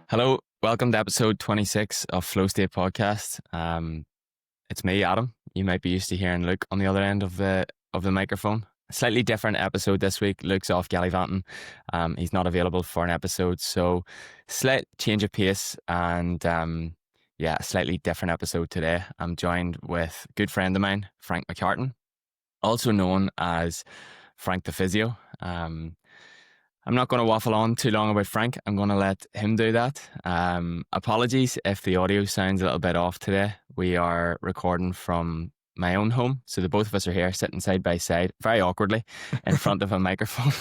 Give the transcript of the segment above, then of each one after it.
Hello, welcome to episode 26 of Flowstate podcast. It's me, Adam. You might be used to hearing Luke on the other end of the microphone. A slightly different episode this week. Luke's off gallivanting. He's not available for an episode, so slight change of pace and a slightly different episode today. I'm joined with a good friend of mine, Frank McCartan, also known as Frank the Physio. I'm not going to waffle on too long about Frank. I'm going to let him do that. Apologies if the audio sounds a little bit off today. We are recording from my own home. So the both of us are here sitting side by side, very awkwardly, in front of a microphone.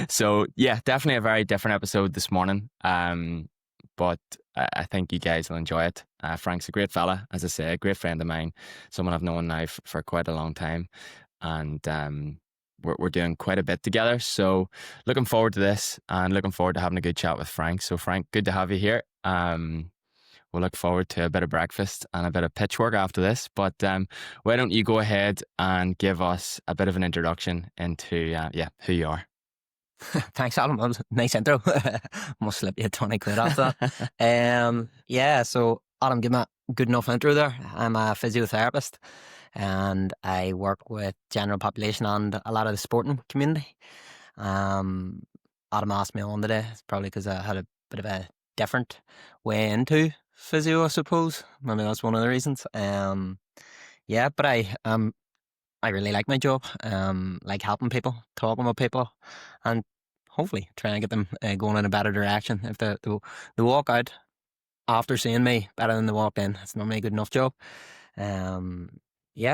So yeah, definitely a very different episode this morning. But I think you guys will enjoy it. Frank's a great fella, as I say, a great friend of mine, someone I've known now for quite a long time. And we're doing quite a bit together. So looking forward to this and looking forward to having a good chat with Frank. So Frank, good to have you here. We'll look forward to a bit of breakfast and a bit of pitch work after this. But why don't you go ahead and give us a bit of an introduction into who you are. Thanks, Adam. That was a nice intro. Must slip you 20 quid after that. So Adam, give me a good enough intro there. I'm a physiotherapist and I work with general population and a lot of the sporting community. Adam asked me on today, it's probably because I had a bit of a different way into physio, I suppose. Maybe that's one of the reasons. But I really like my job, like helping people, talking with people, and hopefully trying to get them going in a better direction. If they walk out after seeing me better than they walked in, it's normally a good enough job.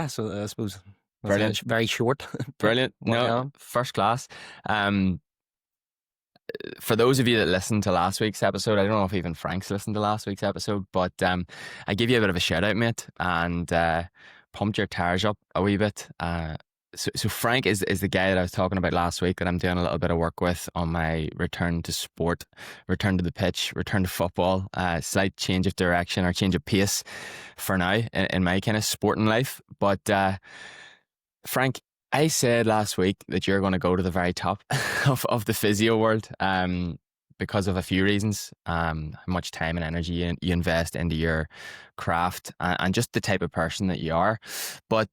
So I suppose Brilliant. Very short. Brilliant. No, first class. For those of you that listened to last week's episode, I don't know if even Frank's listened to last week's episode, but I give you a bit of a shout out, mate, and pumped your tires up a wee bit. So Frank is the guy that I was talking about last week that I'm doing a little bit of work with on my return to sport, return to the pitch, return to football, slight change of direction or change of pace for now in my kind of sporting life. But Frank, I said last week that you're going to go to the very top of the physio world because of a few reasons. How much time and energy you invest into your craft and just the type of person that you are. But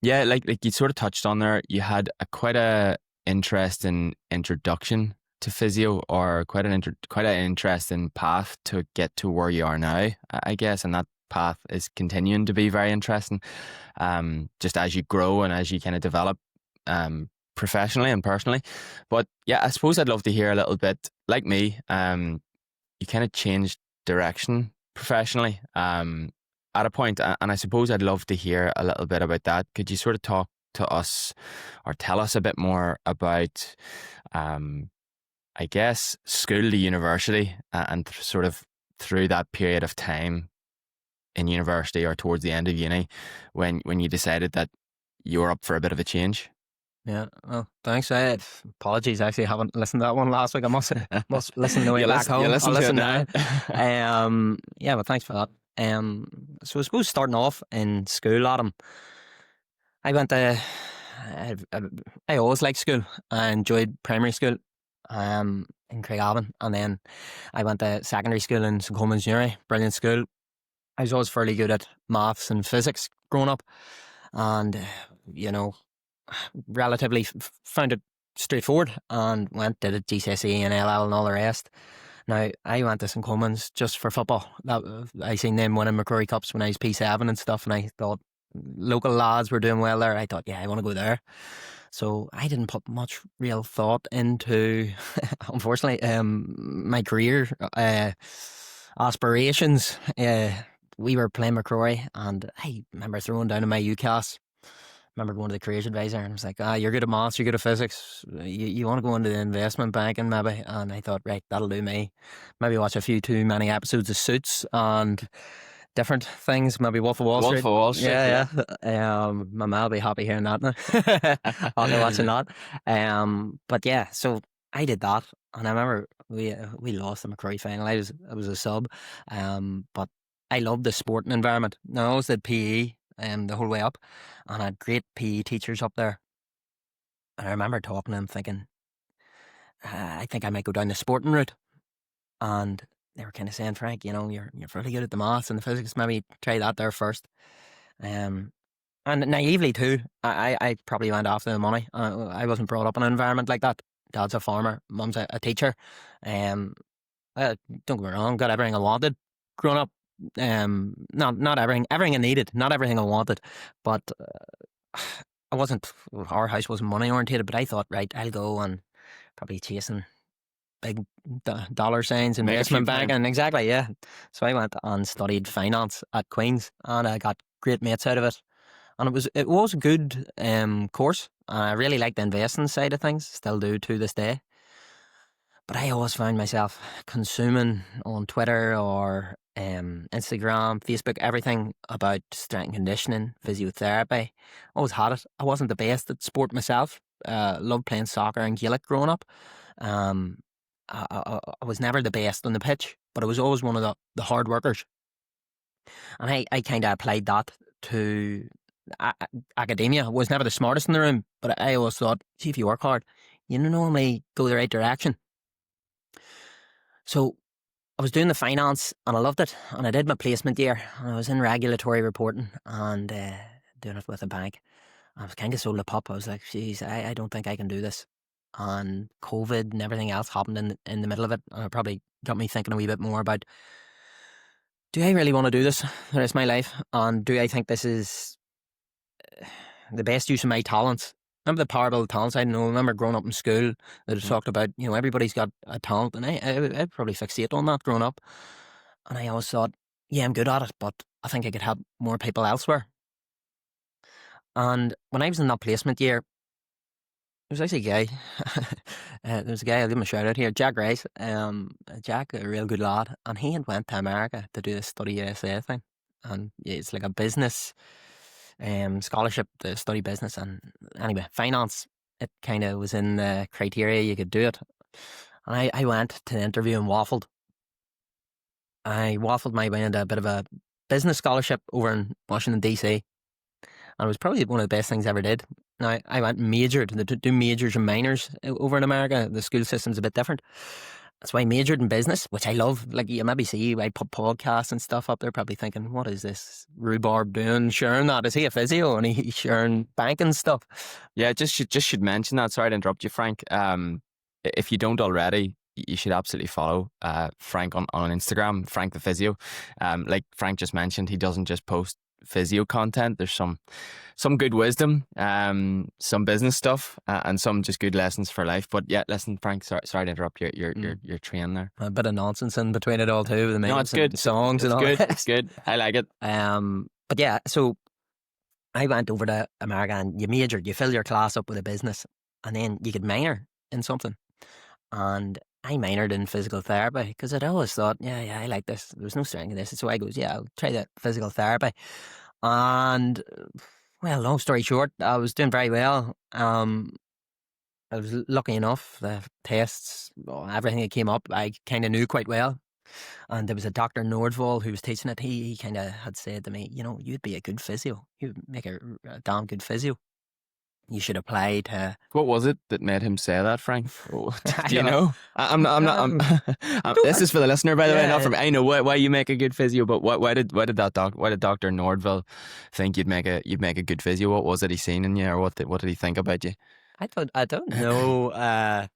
like you sort of touched on there, you had quite a interesting introduction to physio, or quite an interesting path to get to where you are now, I guess, and that path is continuing to be very interesting. Just as you grow and as you kind of develop professionally and personally. But yeah, I suppose I'd love to hear a little bit, like me, you kind of changed direction professionally at a point, and I suppose I'd love to hear a little bit about that. Could you sort of talk to us or tell us a bit more about I guess school to university and sort of through that period of time in university or towards the end of uni when you decided that you were up for a bit of a change? Yeah, well, thanks. Apologies, I actually haven't listened to that one last week. I must listen the way back home. I'll listen now. But thanks for that. So I suppose starting off in school, Adam, I always liked school. I enjoyed primary school in Craigavon, and then I went to secondary school in St. Coleman's Uni, brilliant school. I was always fairly good at maths and physics growing up, and relatively found it straightforward and did a GCSE and A-level and all the rest. Now, I went to St. Coleman's just for football. I seen them winning McCrory Cups when I was P7 and stuff, and I thought local lads were doing well there. I thought, I want to go there. So I didn't put much real thought into, unfortunately, my career aspirations. We were playing McCrory, and I remember throwing down in my UCAS. Remember going to the careers advisor, and I was like, you're good at maths, you're good at physics, you want to go into the investment banking maybe. And I thought, right, that'll do me. Maybe watch a few too many episodes of Suits and different things, maybe Wolf of Wall Street. Wolf of Wall Street, yeah. My ma will be happy hearing that now. I'll be watching that. But yeah, so I did that, and I remember we lost the McCrory final. I was a sub, but I loved the sporting environment. Now I always did PE the whole way up, and I had great PE teachers up there. And I remember talking to them thinking, I think I might go down the sporting route. And they were kind of saying, Frank, you're really good at the maths and the physics. Maybe try that there first. And naively too, I probably went after the money. I wasn't brought up in an environment like that. Dad's a farmer, mum's a teacher. Um, don't get me wrong, got everything I wanted growing up. Not everything I needed, not everything I wanted, but I wasn't. Our house wasn't money orientated, but I thought, right, I'll go and probably chasing big dollar signs, investment banking. Exactly, yeah. So I went and studied finance at Queen's, and I got great mates out of it. And it was a good course. I really liked the investing side of things, still do to this day. But I always found myself consuming on Twitter or Instagram, Facebook, everything about strength and conditioning, physiotherapy. Always had it. I wasn't the best at sport myself. Loved playing soccer and Gaelic growing up. Um, I was never the best on the pitch, but I was always one of the hard workers. And I kind of applied that to academia. I was never the smartest in the room, but I always thought, see, if you work hard, you normally go the right direction. So I was doing the finance and I loved it, and I did my placement year and I was in regulatory reporting and doing it with a bank. I was kind of sold a pup. I was like, geez, I don't think I can do this. And COVID and everything else happened in the middle of it, and it probably got me thinking a wee bit more about, do I really want to do this the rest of my life? And do I think this is the best use of my talents? Remember the parable of talents? I remember growing up in school that it talked about, everybody's got a talent, and I'd probably fixate on that growing up. And I always thought, yeah, I'm good at it, but I think I could help more people elsewhere. And when I was in that placement year, there was actually a guy. There was a guy, I'll give him a shout out here, Jack Rice. Jack, a real good lad, and he had went to America to do this study USA thing, and it's like a business scholarship to study business. And anyway, finance, it kind of was in the criteria you could do it. And I went to the interview and waffled. I waffled my way into a bit of a business scholarship over in Washington, D.C. And it was probably one of the best things I ever did. Now, I went and majored. They do majors and minors over in America. The school system's a bit different. That's why I majored in business, which I love. Like, you maybe see, I put podcasts and stuff up there, probably thinking, what is this rhubarb doing, sharing that? Is he a physio and he's sharing banking stuff? Yeah, just should mention that. Sorry to interrupt you, Frank. If you don't already, you should absolutely follow Frank on Instagram, Frank the Physio. Like Frank just mentioned, he doesn't just post physio content. There's some good wisdom, some business stuff, and some just good lessons for life. But yeah, listen, Frank, sorry to interrupt your train there. A bit of nonsense in between it all too. No, it's good. Songs and all good. that. It's good. I like it. But yeah, so I went over to America, and you majored, you fill your class up with a business, and then you could minor in something. And I minored in physical therapy because I'd always thought, yeah, I like this. There was no strength in this. So I goes, yeah, I'll try the physical therapy. And well, long story short, I was doing very well. I was lucky enough. The tests, everything that came up, I kind of knew quite well. And there was a Dr. Nordval who was teaching it. He kind of had said to me, you'd be a good physio. You'd make a damn good physio. You should apply to. What was it that made him say that, Frank? Do you know? I'm not. This is for the listener, by the way, not for me. I know why you make a good physio, but why did Dr. Nordville think you'd make a good physio? What was it he seen in you, or what did he think about you? I don't know. I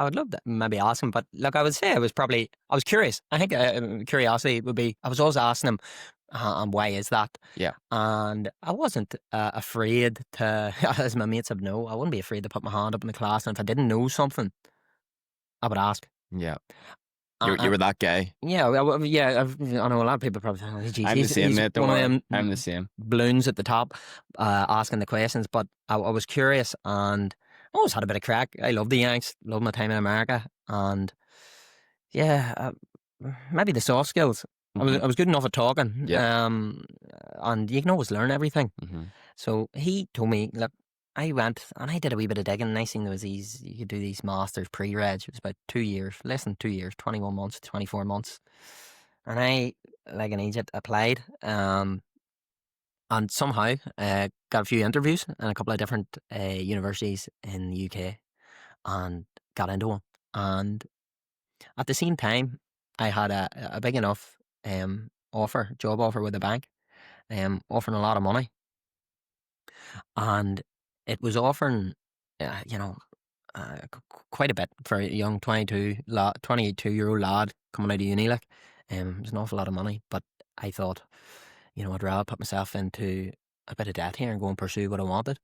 would love to maybe ask him, but look, I would say I was curious. I think curiosity would be. I was always asking him. And why is that? Yeah. And I wasn't afraid to, as my mates have know, I wouldn't be afraid to put my hand up in the class, and if I didn't know something, I would ask. Yeah. You were that guy. Yeah, I know a lot of people probably think, oh, geez, I'm the same, mate. Don't worry. I'm the same. Balloons at the top, asking the questions, but I was curious, and I always had a bit of crack. I love the Yanks, love my time in America, and yeah, maybe the soft skills. I was good enough at talking, and you can always learn everything. Mm-hmm. So he told me, look, I went and I did a wee bit of digging, and I seen there was you could do these masters pre-reg. It was about 2 years, less than 2 years, 21 months, 24 months. And I, like an idiot, applied, and somehow got a few interviews in a couple of different universities in the UK, and got into one. And at the same time, I had a big enough job offer with the bank, offering a lot of money, and it was offering, you know, quite a bit for a young 22-year-old lad coming out of uni. Like, it was an awful lot of money, but I thought, I'd rather put myself into a bit of debt here and go and pursue what I wanted,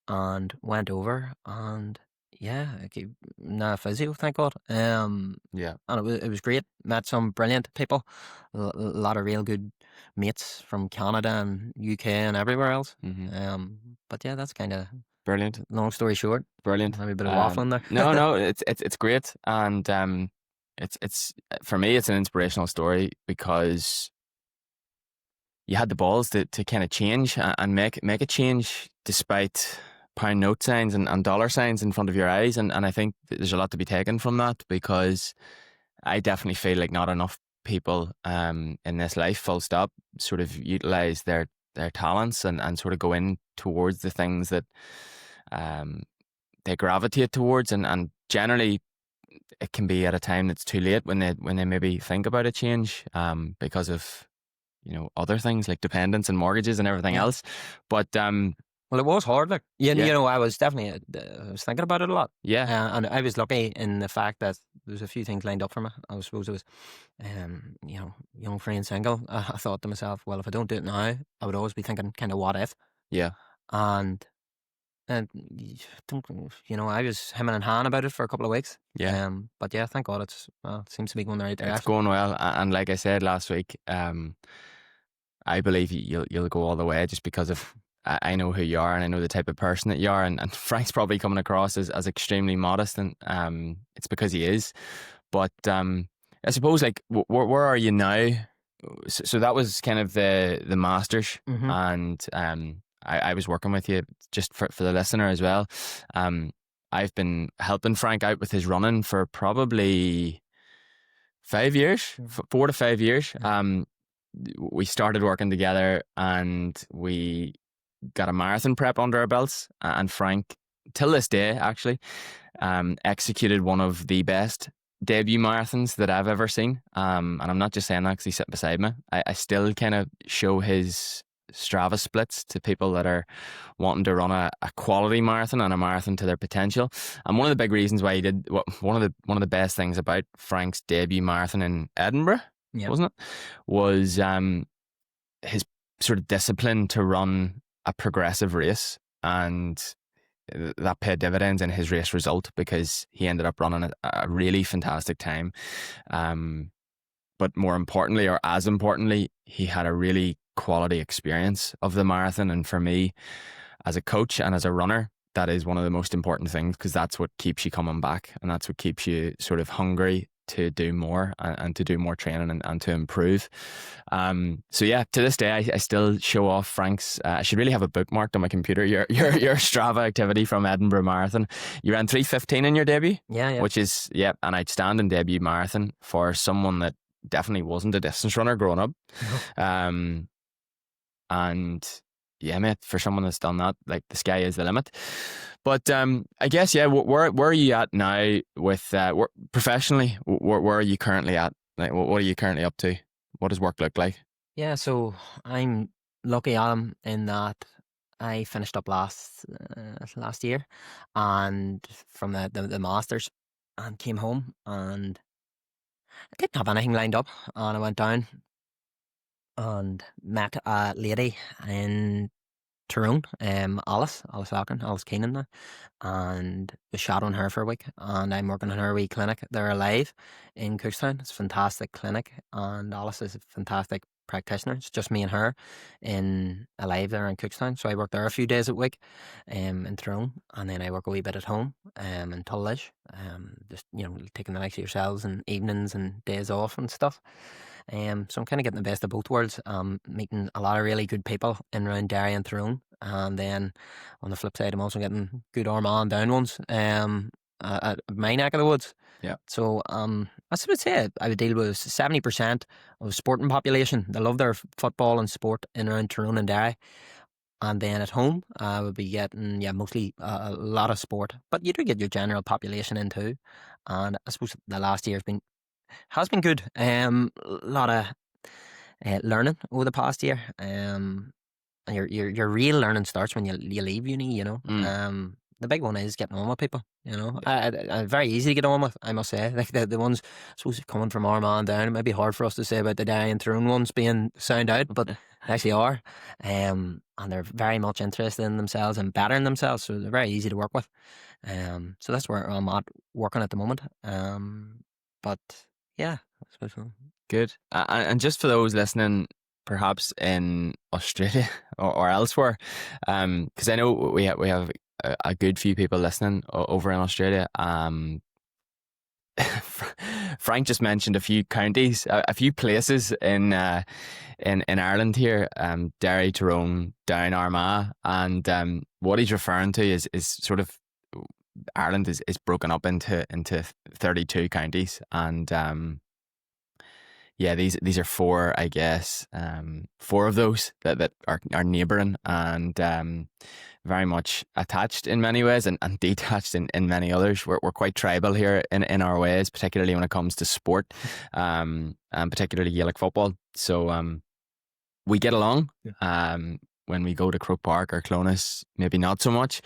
and went over, and yeah, I keep now a physio, thank God. Yeah. And it was great. Met some brilliant people, a lot of real good mates from Canada and UK and everywhere else. But yeah, that's kind of Brilliant. long story short. Brilliant. Maybe a bit of waffling there. No, it's great, and it's for me, it's an inspirational story because you had the balls to kind of change and make a change despite pound note signs and dollar signs in front of your eyes, and I think there's a lot to be taken from that, because I definitely feel like not enough people in this life, full stop, sort of utilize their talents and sort of go in towards the things that they gravitate towards, and generally it can be at a time that's too late when they maybe think about a change because of other things like dependence and mortgages and everything Yeah. else. But Well, it was hard. Like, Yeah. I was definitely I was thinking about it a lot. yeah, And I was lucky in the fact that there was a few things lined up for me. I suppose it was, young, free and single. I thought to myself, well, if I don't do it now, I would always be thinking, kind of, what if? yeah, And don't, I was hemming and hawing about it for a couple of weeks. yeah. But yeah, thank God it seems to be going the right It's direction. going well, and like I said last week, I believe you'll go all the way, just because of I know who you are, and I know the type of person that you are, and Frank's probably coming across as extremely modest, and it's because he is. But I suppose, like, where are you now? So that was kind of the masters, Mm-hmm. and I was working with you, just for the listener as well. I've been helping Frank out with his running for probably 5 years, 4 to 5 years. We started working together, and we got a marathon prep under our belts. And Frank, till this day, actually, executed one of the best debut marathons that I've ever seen. And I'm not just saying that because he's sitting beside me. I still kind of show his Strava splits to people that are wanting to run a quality marathon and a marathon to their potential. And one of the big reasons why he did one of the best things about Frank's debut marathon in Edinburgh, Yeah. wasn't it, was his sort of discipline to run a progressive race, and that paid dividends in his race result, because he ended up running a really fantastic time. But more importantly, or as importantly, he had a really quality experience of the marathon. And for me, as a coach and as a runner, that is one of the most important things, because that's what keeps you coming back, and that's what keeps you sort of hungry to do more, and to do more training, and to improve. So yeah, to this day, I still show off Frank's. I should really have a bookmarked on my computer. Your Strava activity from Edinburgh Marathon. You ran 3:15 in your debut, Yeah. which is an outstanding debut marathon for someone that definitely wasn't a distance runner growing up. No. And yeah, mate, for someone that's done that, like, the sky is the limit. But I guess, yeah, where are you at now with professionally? Where are you currently at? Like, what are you currently up to? What does work look like? Yeah, so I'm lucky, Adam, in that I finished up last year, and from the masters, and came home, and I didn't have anything lined up, and I went down and met a lady in Tyrone, Alice Falcon, Alice Keenan there, and was shadowing her for a week, and I'm working in her wee clinic. They're alive in Cookstown. It's a fantastic clinic, and Alice is a fantastic practitioner. It's just me and her in Alive there in Cookstown. So I work there a few days a week, in Tyrone, and then I work a wee bit at home, in Tullidge, just taking the likes of yourselves and evenings and days off and stuff. So I'm kind of getting the best of both worlds. Meeting a lot of really good people in around Derry and Tyrone, and then on the flip side, I'm also getting good Armagh down ones. At my neck of the woods. Yeah. So I would say I would deal with 70% of the sporting population. They love their football and sport in around Tyrone and Derry. And then at home, I would be getting, mostly a lot of sport. But you do get your general population in too. And I suppose the last year has been has been good. A lot of learning over the past year. And your real learning starts when you leave uni. Mm. The big one is getting on with people. I very easy to get on with, I must say. Like the ones, I suppose, coming from Armagh down, it might be hard for us to say about the Darien Throne ones being sound out, but they actually are. And they're very much interested in themselves and bettering themselves, so they're very easy to work with. So that's where I'm at working at the moment. But yeah, I suppose so. Good. And just for those listening, perhaps in Australia or elsewhere, because I know we have a good few people listening over in Australia. Frank just mentioned a few counties, a few places in Ireland here, Derry, Tyrone, Down, Armagh, and what he's referring to is sort of Ireland is broken up into 32 counties, and yeah, these are four, I guess, four of those that are neighbouring and very much attached in many ways and detached in many others. We're quite tribal here in our ways, particularly when it comes to sport, and particularly Gaelic football. So we get along. Yeah. When we go to Croke Park or Clonus, maybe not so much.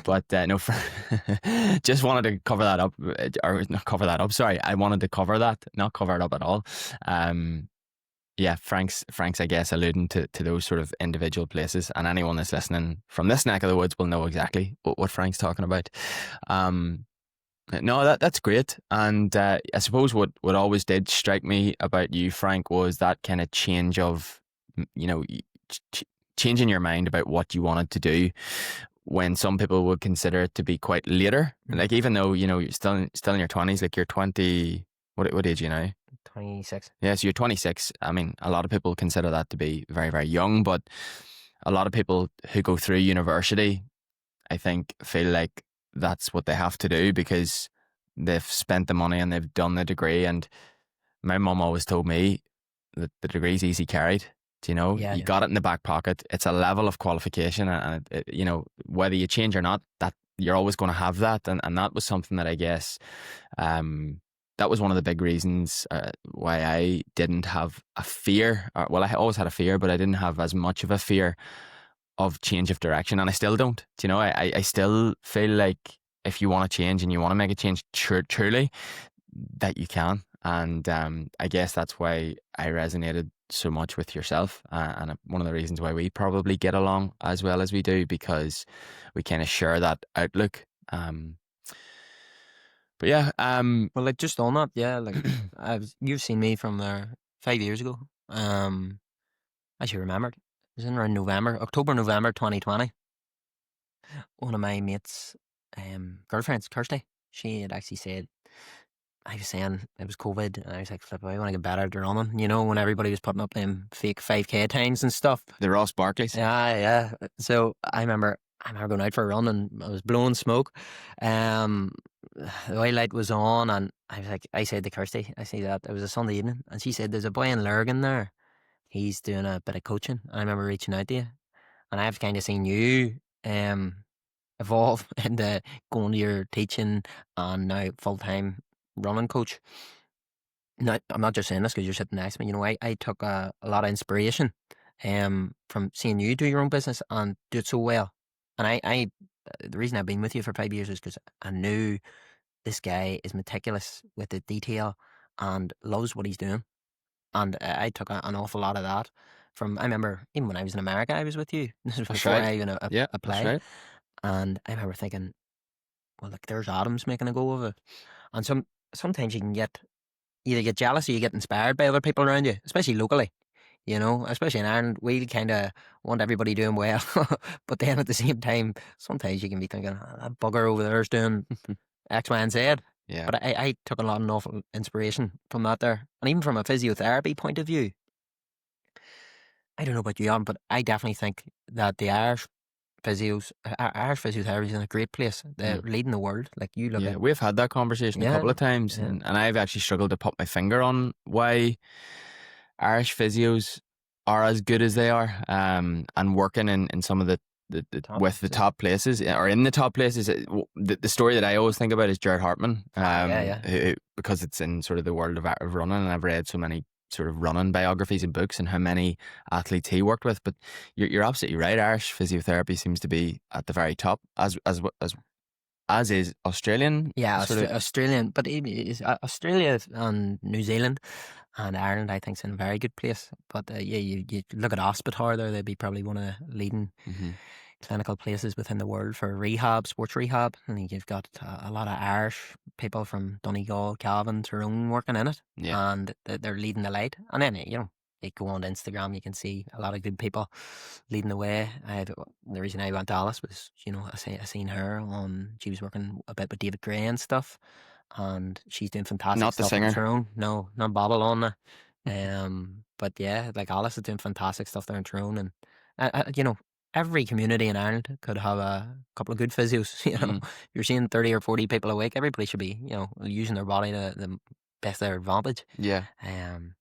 But no, just wanted to cover that up, or not cover that up. Sorry, I wanted to cover that, not cover it up at all. Yeah, Frank's, I guess, alluding to those sort of individual places, and anyone that's listening from this neck of the woods will know exactly what Frank's talking about. No, that's great, and I suppose what always did strike me about you, Frank, was that kind of change of, changing your mind about what you wanted to do, when some people would consider it to be quite later. Like, even though you're still in your 20s, like you're 20. What age are you now? 26. Yeah, so you're 26. I mean, a lot of people consider that to be very, very young, but a lot of people who go through university, I think, feel like that's what they have to do because they've spent the money and they've done the degree. And my mum always told me that the degree's easy carried. Yeah, You got it in the back pocket. It's a level of qualification, and whether you change or not, that you're always going to have that. And that was something that I guess, that was one of the big reasons why I didn't have a fear. Well, I always had a fear, but I didn't have as much of a fear of change of direction, and I still don't. I still feel like if you want to change and you want to make a change, truly, that you can. And I guess that's why I resonated so much with yourself, and one of the reasons why we probably get along as well as we do, because we kind of share that outlook. But yeah, well, like, just on that, yeah, like you've seen me from there 5 years ago. As you remembered, it was in around October, November 2020. One of my mates' girlfriends, Kirsty, she had actually said, I was saying it was COVID, and I was like, flip, I want to get better at running. When everybody was putting up them fake 5K times and stuff. the Ross Barclays. Yeah. So I remember going out for a run, and I was blowing smoke. The white light was on, and I was like, I said to Kirsty, I see that it was a Sunday evening, and she said, there's a boy in Lurgan there. He's doing a bit of coaching. And I remember reaching out to you, and I've kind of seen you evolve into going to your teaching and now full-time running coach. Now, I'm not just saying this because you're sitting next to me. I took a lot of inspiration from seeing you do your own business and do it so well. And I the reason I've been with you for 5 years is because I knew this guy is meticulous with the detail and loves what he's doing. And I took an awful lot of that from, I remember, even when I was in America, I was with you. This was That's before right. I even Yeah, that's applied. right. And I remember thinking, well, look, there's Adams making a go of it. And sometimes you can either get jealous or you get inspired by other people around you, especially locally. Especially in Ireland, we kind of want everybody doing well. But then at the same time, sometimes you can be thinking, that bugger over there is doing X, Y, and Z. Yeah. But I took a lot of awful inspiration from that there. And even from a physiotherapy point of view, I don't know about you, Alan, but I definitely think that the Irish physiotherapy is in a great place. They're leading the world. Like, you look at... We've had that conversation a couple of times, yeah. and I've actually struggled to put my finger on why Irish physios are as good as they are, and working in some of the Top with the top places or in the top places. The story that I always think about is Jared Hartman, Yeah. because it's in sort of the world of running, and I've read so many sort of running biographies and books and how many athletes he worked with. But you're absolutely right. Irish physiotherapy seems to be at the very top, as is Australian Yeah, sort of. Australian, but Australia and New Zealand and Ireland, I think, is in a very good place. But yeah, you look at Hospital there; they'd be probably one of the leading Mhm. clinical places within the world for rehab, sports rehab. And you've got a lot of Irish people from Donegal, Cavan, Tyrone working in it, Yeah, and they're leading the light. And then you go on to Instagram, you can see a lot of good people leading the way. The reason I went to Alice was, I seen her on. She was working a bit with David Gray and stuff, and she's doing fantastic not the stuff on singer. her own. No, not Babble on there. But yeah, like Alice is doing fantastic stuff there in Tyrone, and every community in Ireland could have a couple of good physios. Mm, If you're seeing 30 or 40 people a week, everybody should be, using their body to the best of their advantage. yeah. Um,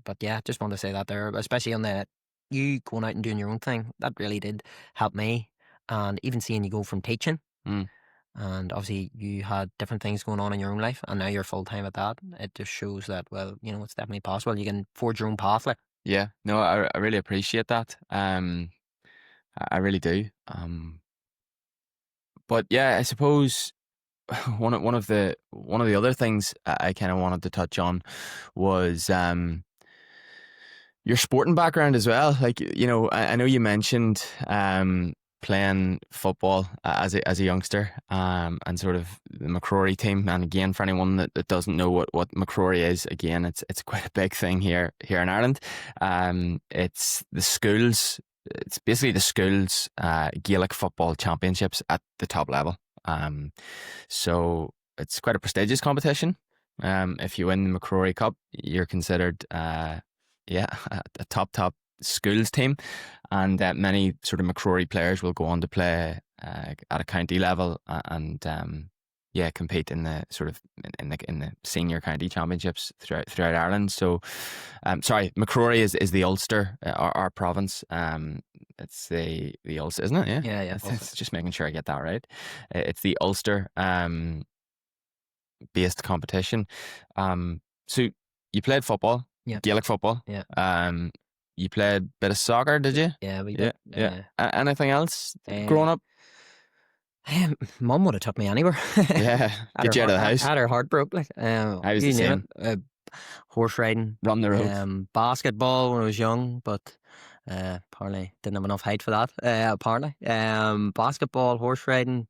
but yeah, just wanted to say that there, especially on you going out and doing your own thing, that really did help me. And even seeing you go from teaching, Mm, and obviously you had different things going on in your own life, and now you're full time at that. It just shows that, well, it's definitely possible. You can forge your own path. Like, yeah. No, I really appreciate that. I really do. But yeah, I suppose one of the other things I kind of wanted to touch on was your sporting background as well. Like, I know you mentioned playing football as a youngster, and sort of the McCrory team. And again, for anyone that doesn't know what McCrory is, again, it's quite a big thing here in Ireland. It's the schools. It's basically the schools Gaelic football championships at the top level. So it's quite a prestigious competition. If you win the McCrory Cup, you're considered yeah, a top schools team, and many sort of McCrory players will go on to play at a county level, and yeah, compete in the sort of in the senior county championships throughout Ireland. So, sorry, McCrory is the Ulster, our province. It's the Ulster, isn't it? Yeah, yeah, it's just making sure I get that right. It's the Ulster based competition. So you played football, yeah, Gaelic football. yeah, You played a bit of soccer, did you? yeah. We Yeah, did. yeah. Anything else growing up? Mum would have took me anywhere. Yeah, get you out of the house. Had her heart broke. Like, I was the you name same. it. Horse riding, Run the road. basketball when I was young, but apparently didn't have enough height for that. Apparently, basketball, horse riding,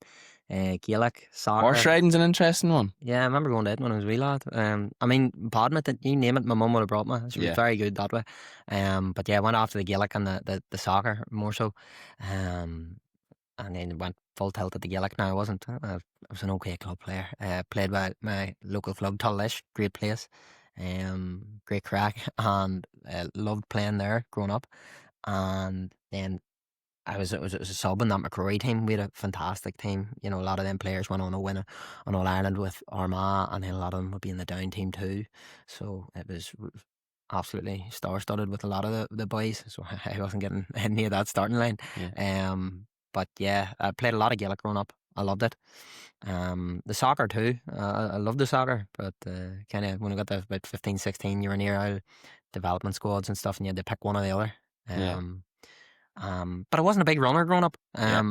Gaelic, Horse soccer. riding's an interesting one. Yeah, I remember going to it when I was a wee lad. I mean, badminton, you name it, my mum would have brought me. She was Yeah, very good that way. But yeah, I went after the Gaelic and the soccer more so. And then went full tilt at the Gaelic. Now I wasn't. I was an okay club player. Played by my local club, Tullish, great place. Great crack, and loved playing there growing up. And then it was a sub in that McCrory team. We had a fantastic team. A lot of them players went on to win an All Ireland with Armagh, and then a lot of them would be in the down team too. So it was absolutely star-studded with a lot of the boys. So I wasn't getting any of that starting line. yeah, But yeah, I played a lot of Gaelic growing up. I loved it. The soccer too. I loved the soccer, but kind of when I got to about 15, 16, you were near our development squads and stuff, and you had to pick one or the other. yeah, But I wasn't a big runner growing up. yeah,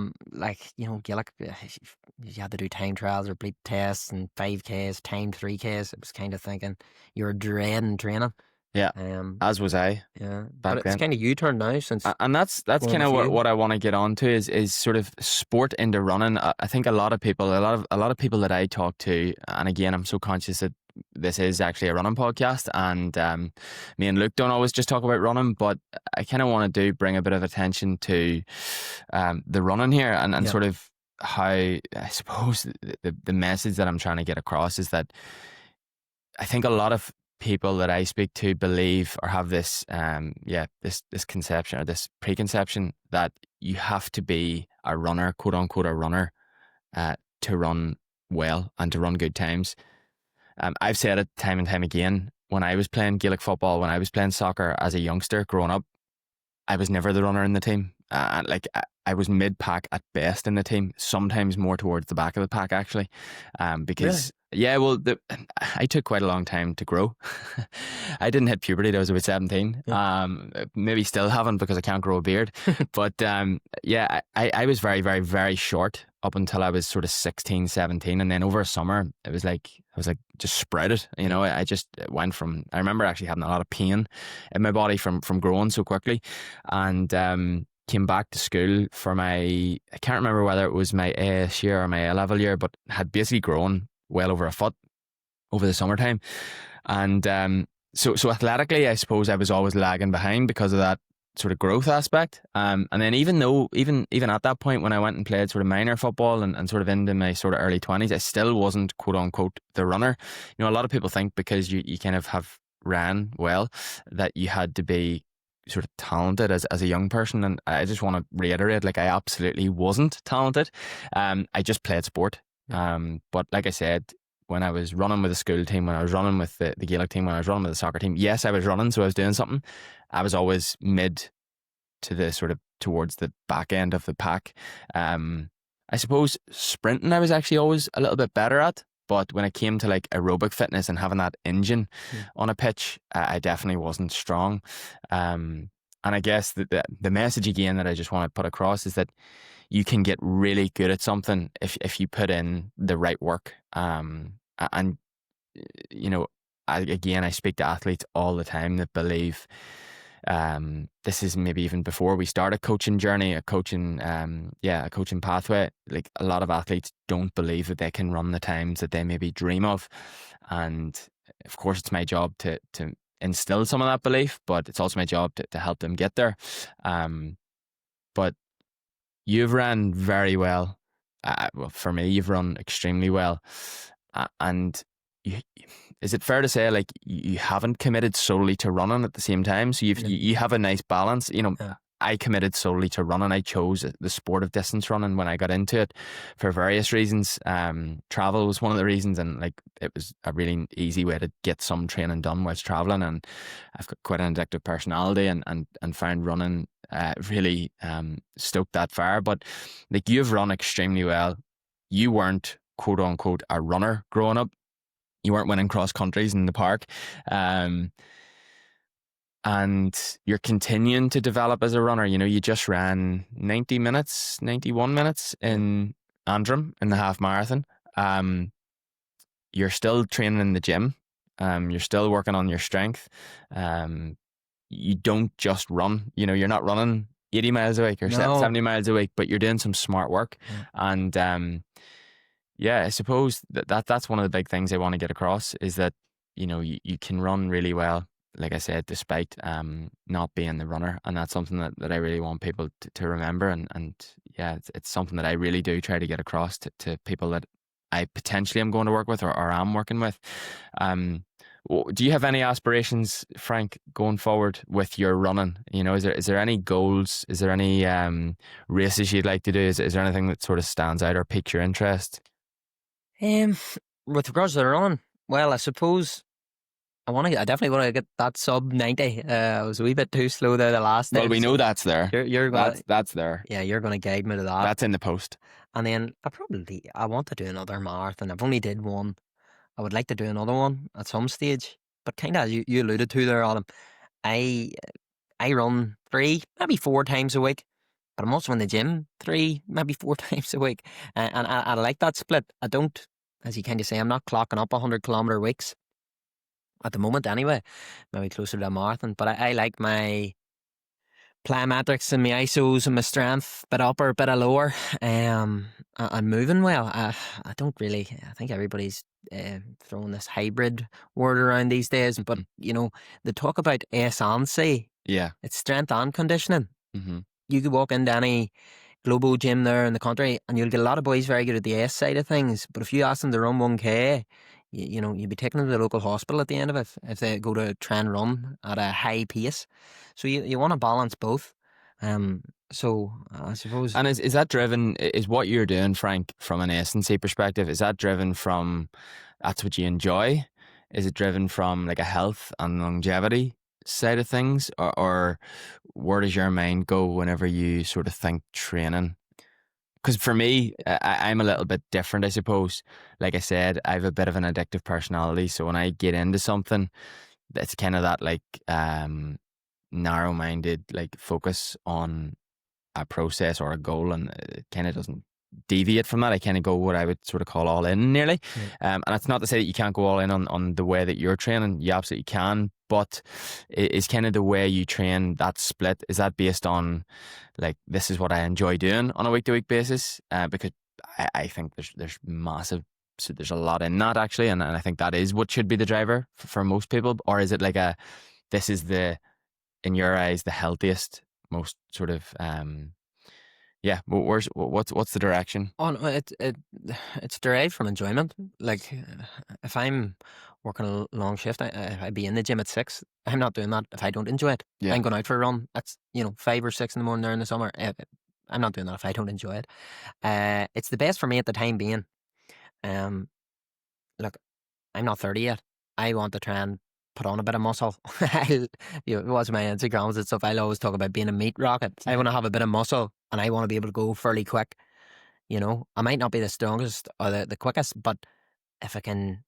Gaelic, you had to do time trials or bleep tests and 5Ks, timed 3Ks. It was kind of thinking you were dreading training. yeah. Um, As was I yeah, but back it's then. kind of U-turn now since And that's going kind of with you. what I want to get on to is sort of sport into running. I think a lot of people that I talk to, and again, I'm so conscious that this is actually a running podcast, and me and Luke don't always just talk about running, but I kind of want to bring a bit of attention to the running here, and Yeah. sort of how, I suppose, the message that I'm trying to get across is that I think a lot of people that I speak to believe or have this this conception or this preconception that you have to be a runner, quote unquote a runner, to run well and to run good times. I've said it time and time again, when I was playing Gaelic football, when I was playing soccer as a youngster growing up, I was never the runner in the team. Like I was mid pack at best in the team, sometimes more towards the back of the pack actually, Really? because yeah, well, I took quite a long time to grow. I didn't hit puberty till I was about 17. Yeah. Maybe still haven't because I can't grow a beard. But yeah, I was very, very, very short up until I was sort of 16, 17. And then over a summer, it was like, I was like, just spread it. You know, I just went from, I remember actually having a lot of pain in my body from growing so quickly. And came back to school for my, I can't remember whether it was my AS year or my A level year, but had basically grown well over a foot over the summertime. And so athletically, I suppose I was always lagging behind because of that sort of growth aspect. And then even at that point when I went and played sort of minor football and sort of into my sort of early 20s, I still wasn't quote unquote the runner. You know, a lot of people think because you kind of have ran well that you had to be sort of talented as a young person, and I just want to reiterate, like, I absolutely wasn't talented. I just played sport. But like I said, when I was running with the school team, when I was running with the Gaelic team, when I was running with the soccer team, yes, I was running, so I was doing something. I was always mid to the sort of towards the back end of the pack. I suppose sprinting I was actually always a little bit better at, but when it came to like aerobic fitness and having that engine on a pitch, I definitely wasn't strong. And I guess the message again that I just want to put across is that you can get really good at something if you put in the right work. And you know, I speak to athletes all the time that believe, this is maybe even before we start a coaching journey, a coaching pathway. Like, a lot of athletes don't believe that they can run the times that they maybe dream of, and of course it's my job to instill some of that belief, but it's also my job to help them get there. But you've ran very well. Well, for me, you've run extremely well, and you, is it fair to say, like, you haven't committed solely to running at the same time? So you have a nice balance. You know, Yeah. I committed solely to running. I chose the sport of distance running when I got into it for various reasons. Travel was one of the reasons, and like, it was a really easy way to get some training done whilst traveling. And I've got quite an addictive personality, and found running really stoked that far. But like, you've run extremely well. You weren't quote unquote a runner growing up. You weren't winning cross countries in the park. And you're continuing to develop as a runner. You know, you just ran 91 minutes in Antrim in the half marathon. You're still training in the gym. You're still working on your strength. You don't just run. You know, you're not running 80 miles a week or 70 miles a week, but you're doing some smart work. And yeah, I suppose that's one of the big things I want to get across, is that, you know, you can run really well, like I said, despite not being the runner. And that's something that I really want people to remember. And yeah, it's something that I really do try to get across to people that I potentially am going to work with, or am working with. Do you have any aspirations, Frank, going forward with your running? You know, is there any goals? Is there any races you'd like to do? Is there anything that sort of stands out or piques your interest? With regards to the running, well, I suppose I definitely want to get that sub 90. I was a wee bit too slow there the last Well, time. we know that's there. You're gonna, that's there. yeah, you're going to guide me to that. That's in the post. And then I want to do another marathon. I've only did one. I would like to do another one at some stage. But kind of as you alluded to there, Adam, I run 3, maybe 4 times a week. But I'm also in the gym 3, maybe 4 times a week. And I like that split. I don't, as you kind of say, I'm not clocking up 100-kilometer weeks at the moment anyway. Maybe closer to a marathon. But I like my plyometrics and my ISOs and my strength, bit upper, bit lower, and moving well. I don't really. I think everybody's throwing this hybrid word around these days, but you know, they talk about S and C. Yeah, it's strength and conditioning. Mm-hmm. You could walk into any global gym there in the country, and you'll get a lot of boys very good at the S side of things. But if you ask them to run 1K, you know, you'd be taking them to the local hospital at the end of it if they go to try and run at a high pace. So you want to balance both. So I suppose. And is that driven? Is what you're doing, Frank, from an S&C perspective? Is that driven from that's what you enjoy? Is it driven from like a health and longevity side of things, or where does your mind go whenever you sort of think training? Because for me, I'm a little bit different, I suppose. Like I said, I have a bit of an addictive personality, so when I get into something, it's kind of that like narrow-minded like focus on a process or a goal, and it kind of doesn't deviate from that. I kind of go what I would sort of call all in nearly. And it's not to say that you can't go all in on the way that you're training. You absolutely can, but is kind of the way you train, that split, is that based on like, this is what I enjoy doing on a week-to-week basis? Because I think there's massive, so there's a lot in that actually, and I think that is what should be the driver for most people. Or is it like this is the, in your eyes, the healthiest, most sort of yeah, what's the direction? Oh, no, it's derived from enjoyment. Like, if I'm working a long shift, I'd be in the gym at 6. I'm not doing that if I don't enjoy it. Yeah. I'm going out for a run. That's 5 or 6 in the morning there in the summer. I'm not doing that if I don't enjoy it. It's the best for me at the time being. Look, I'm not 30 yet. I want to try and put on a bit of muscle. Watch my Instagrams and stuff. I'll always talk about being a meat rocket. I want to have a bit of muscle, and I want to be able to go fairly quick. I might not be the strongest or the quickest, but if I can,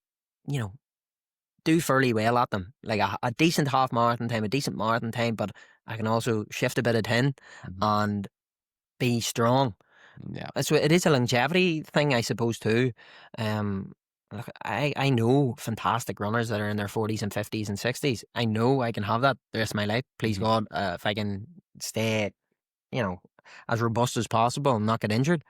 do fairly well at them, like a decent half marathon time, a decent marathon time, but I can also shift a bit of tin and be strong. Yeah. So it is a longevity thing, I suppose, too. Look, I know fantastic runners that are in their 40s and 50s and 60s. I know I can have that the rest of my life. Please God, if I can stay, as robust as possible and not get injured.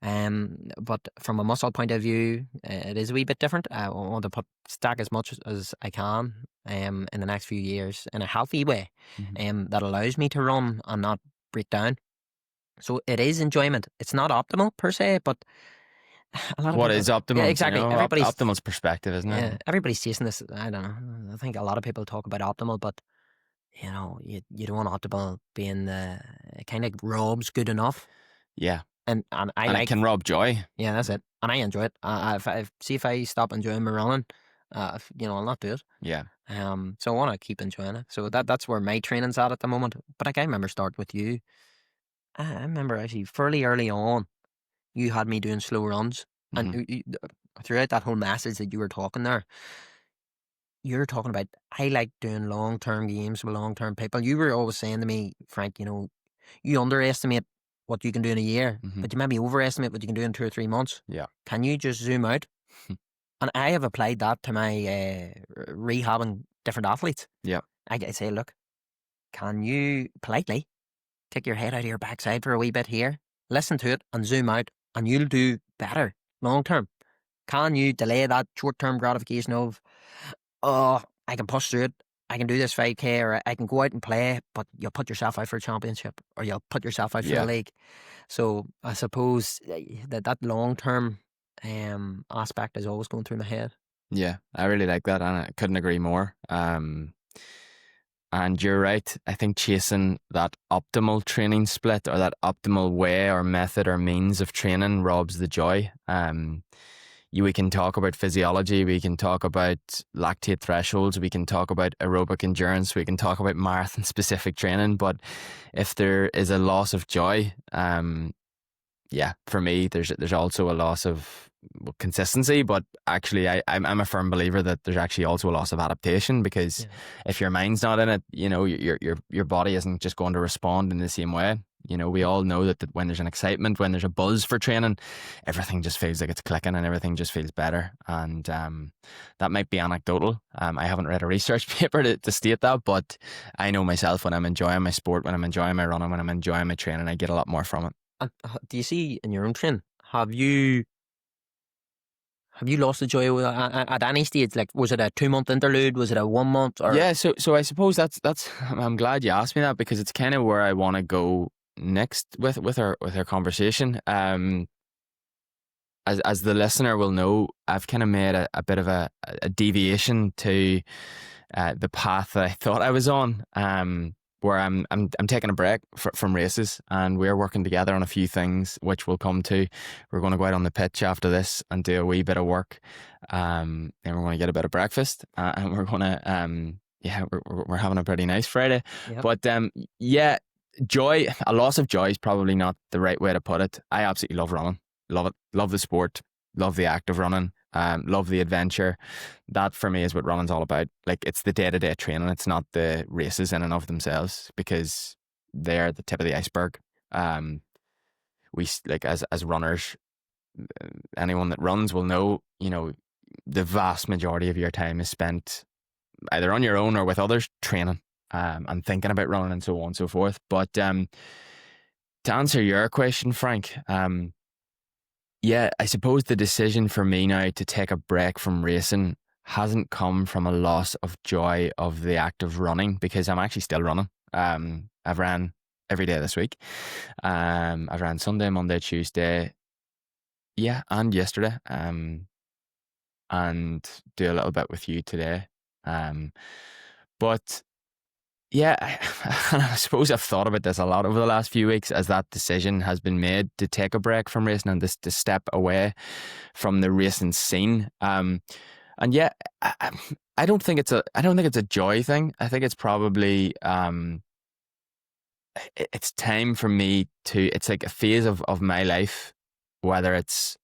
But from a muscle point of view, it is a wee bit different. I want to stack as much as I can in the next few years in a healthy way that allows me to run and not break down. So it is enjoyment. It's not optimal per se, but a lot of What people, is optimal? Yeah, exactly. Optimal's perspective, isn't it? Yeah, everybody's chasing this. I don't know. I think a lot of people talk about optimal, but you don't want optimal being it kind of robs good enough. Yeah. And it can rob joy. Yeah, that's it. And I enjoy it. If I stop enjoying my running, I'll not do it. Yeah. So I want to keep enjoying it. So that's where my training's at the moment. But like, I remember starting with you. I remember actually fairly early on, you had me doing slow runs, and throughout that whole message that you were talking there, you're talking about, I like doing long-term games with long-term people. You were always saying to me, Frank, you underestimate what you can do in a year, but you maybe overestimate what you can do in 2 or 3 months. Yeah. Can you just zoom out? And I have applied that to my rehabbing different athletes. Yeah. I say, look, can you politely take your head out of your backside for a wee bit here, listen to it and zoom out, and you'll do better long-term. Can you delay that short-term gratification of, I can push through it, I can do this 5K, or I can go out and play, but you'll put yourself out for a championship, or you'll put yourself out for the league. So I suppose that long-term aspect is always going through my head. Yeah, I really like that, and I couldn't agree more. And you're right. I think chasing that optimal training split, or that optimal way or method or means of training, robs the joy. We can talk about physiology, we can talk about lactate thresholds, we can talk about aerobic endurance, we can talk about marathon specific training, but if there is a loss of joy, for me, there's also a loss of consistency. But actually, I'm a firm believer that there's actually also a loss of adaptation, because if your mind's not in it, your body isn't just going to respond in the same way. We all know that when there's an excitement, when there's a buzz for training, everything just feels like it's clicking and everything just feels better. And that might be anecdotal. I haven't read a research paper to state that, but I know myself, when I'm enjoying my sport, when I'm enjoying my running, when I'm enjoying my training, I get a lot more from it. And do you see in your own training, have you lost the joy at any stage? Like, was it a 2-month interlude? Was it a 1 month? Or? Yeah, so I suppose that's. I'm glad you asked me that, because it's kind of where I want to go next with our conversation. As the listener will know, I've kind of made a bit of a deviation to the path that I thought I was on. Where I'm taking a break from races, and we're working together on a few things, which we'll come to. We're going to go out on the pitch after this and do a wee bit of work. Then we're going to get a bit of breakfast, and we're going to yeah, we're having a pretty nice Friday. Yep. But yeah, joy, a loss of joy is probably not the right way to put it. I absolutely love running, love it, love the sport, love the act of running, love the adventure. That for me is what running's all about. Like it's the day to day training. It's not the races in and of themselves, because they're the tip of the iceberg. Um, we like as runners, anyone that runs will know, the vast majority of your time is spent either on your own or with others training, and thinking about running and so on and so forth. But to answer your question, Frank, yeah, I suppose the decision for me now to take a break from racing hasn't come from a loss of joy of the act of running, because I'm actually still running. I've ran every day this week. I've ran Sunday, Monday, Tuesday, yeah, and yesterday. And do a little bit with you today. But yeah, I suppose I've thought about this a lot over the last few weeks, as that decision has been made to take a break from racing and to step away from the racing scene. And yeah, I don't think I don't think it's a joy thing. I think it's probably it's time for me to. It's like a phase of my life, whether it's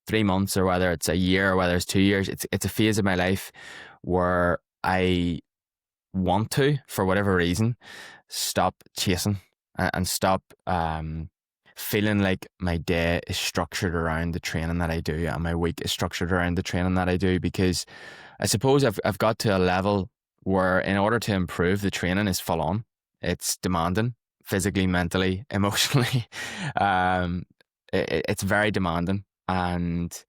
3 months or whether it's a year or whether it's 2 years. It's a phase of my life where I want to, for whatever reason, stop chasing and stop feeling like my day is structured around the training that I do and my week is structured around the training that I do, because I suppose I've got to a level where in order to improve, the training is full on. It's demanding physically, mentally, emotionally. It's very demanding. And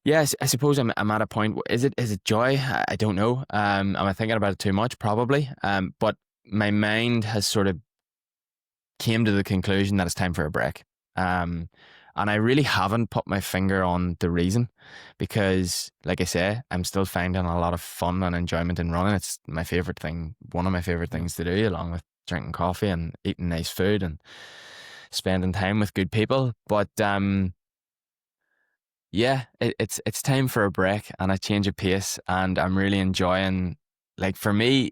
yes, I suppose I'm at a point. Is it joy? I don't know. Am I thinking about it too much? Probably. But my mind has sort of came to the conclusion that it's time for a break. And I really haven't put my finger on the reason, because, like I say, I'm still finding a lot of fun and enjoyment in running. It's my favorite thing, one of my favorite things to do, along with drinking coffee and eating nice food and spending time with good people. But yeah, it's time for a break and a change of pace, and I'm really enjoying. Like for me,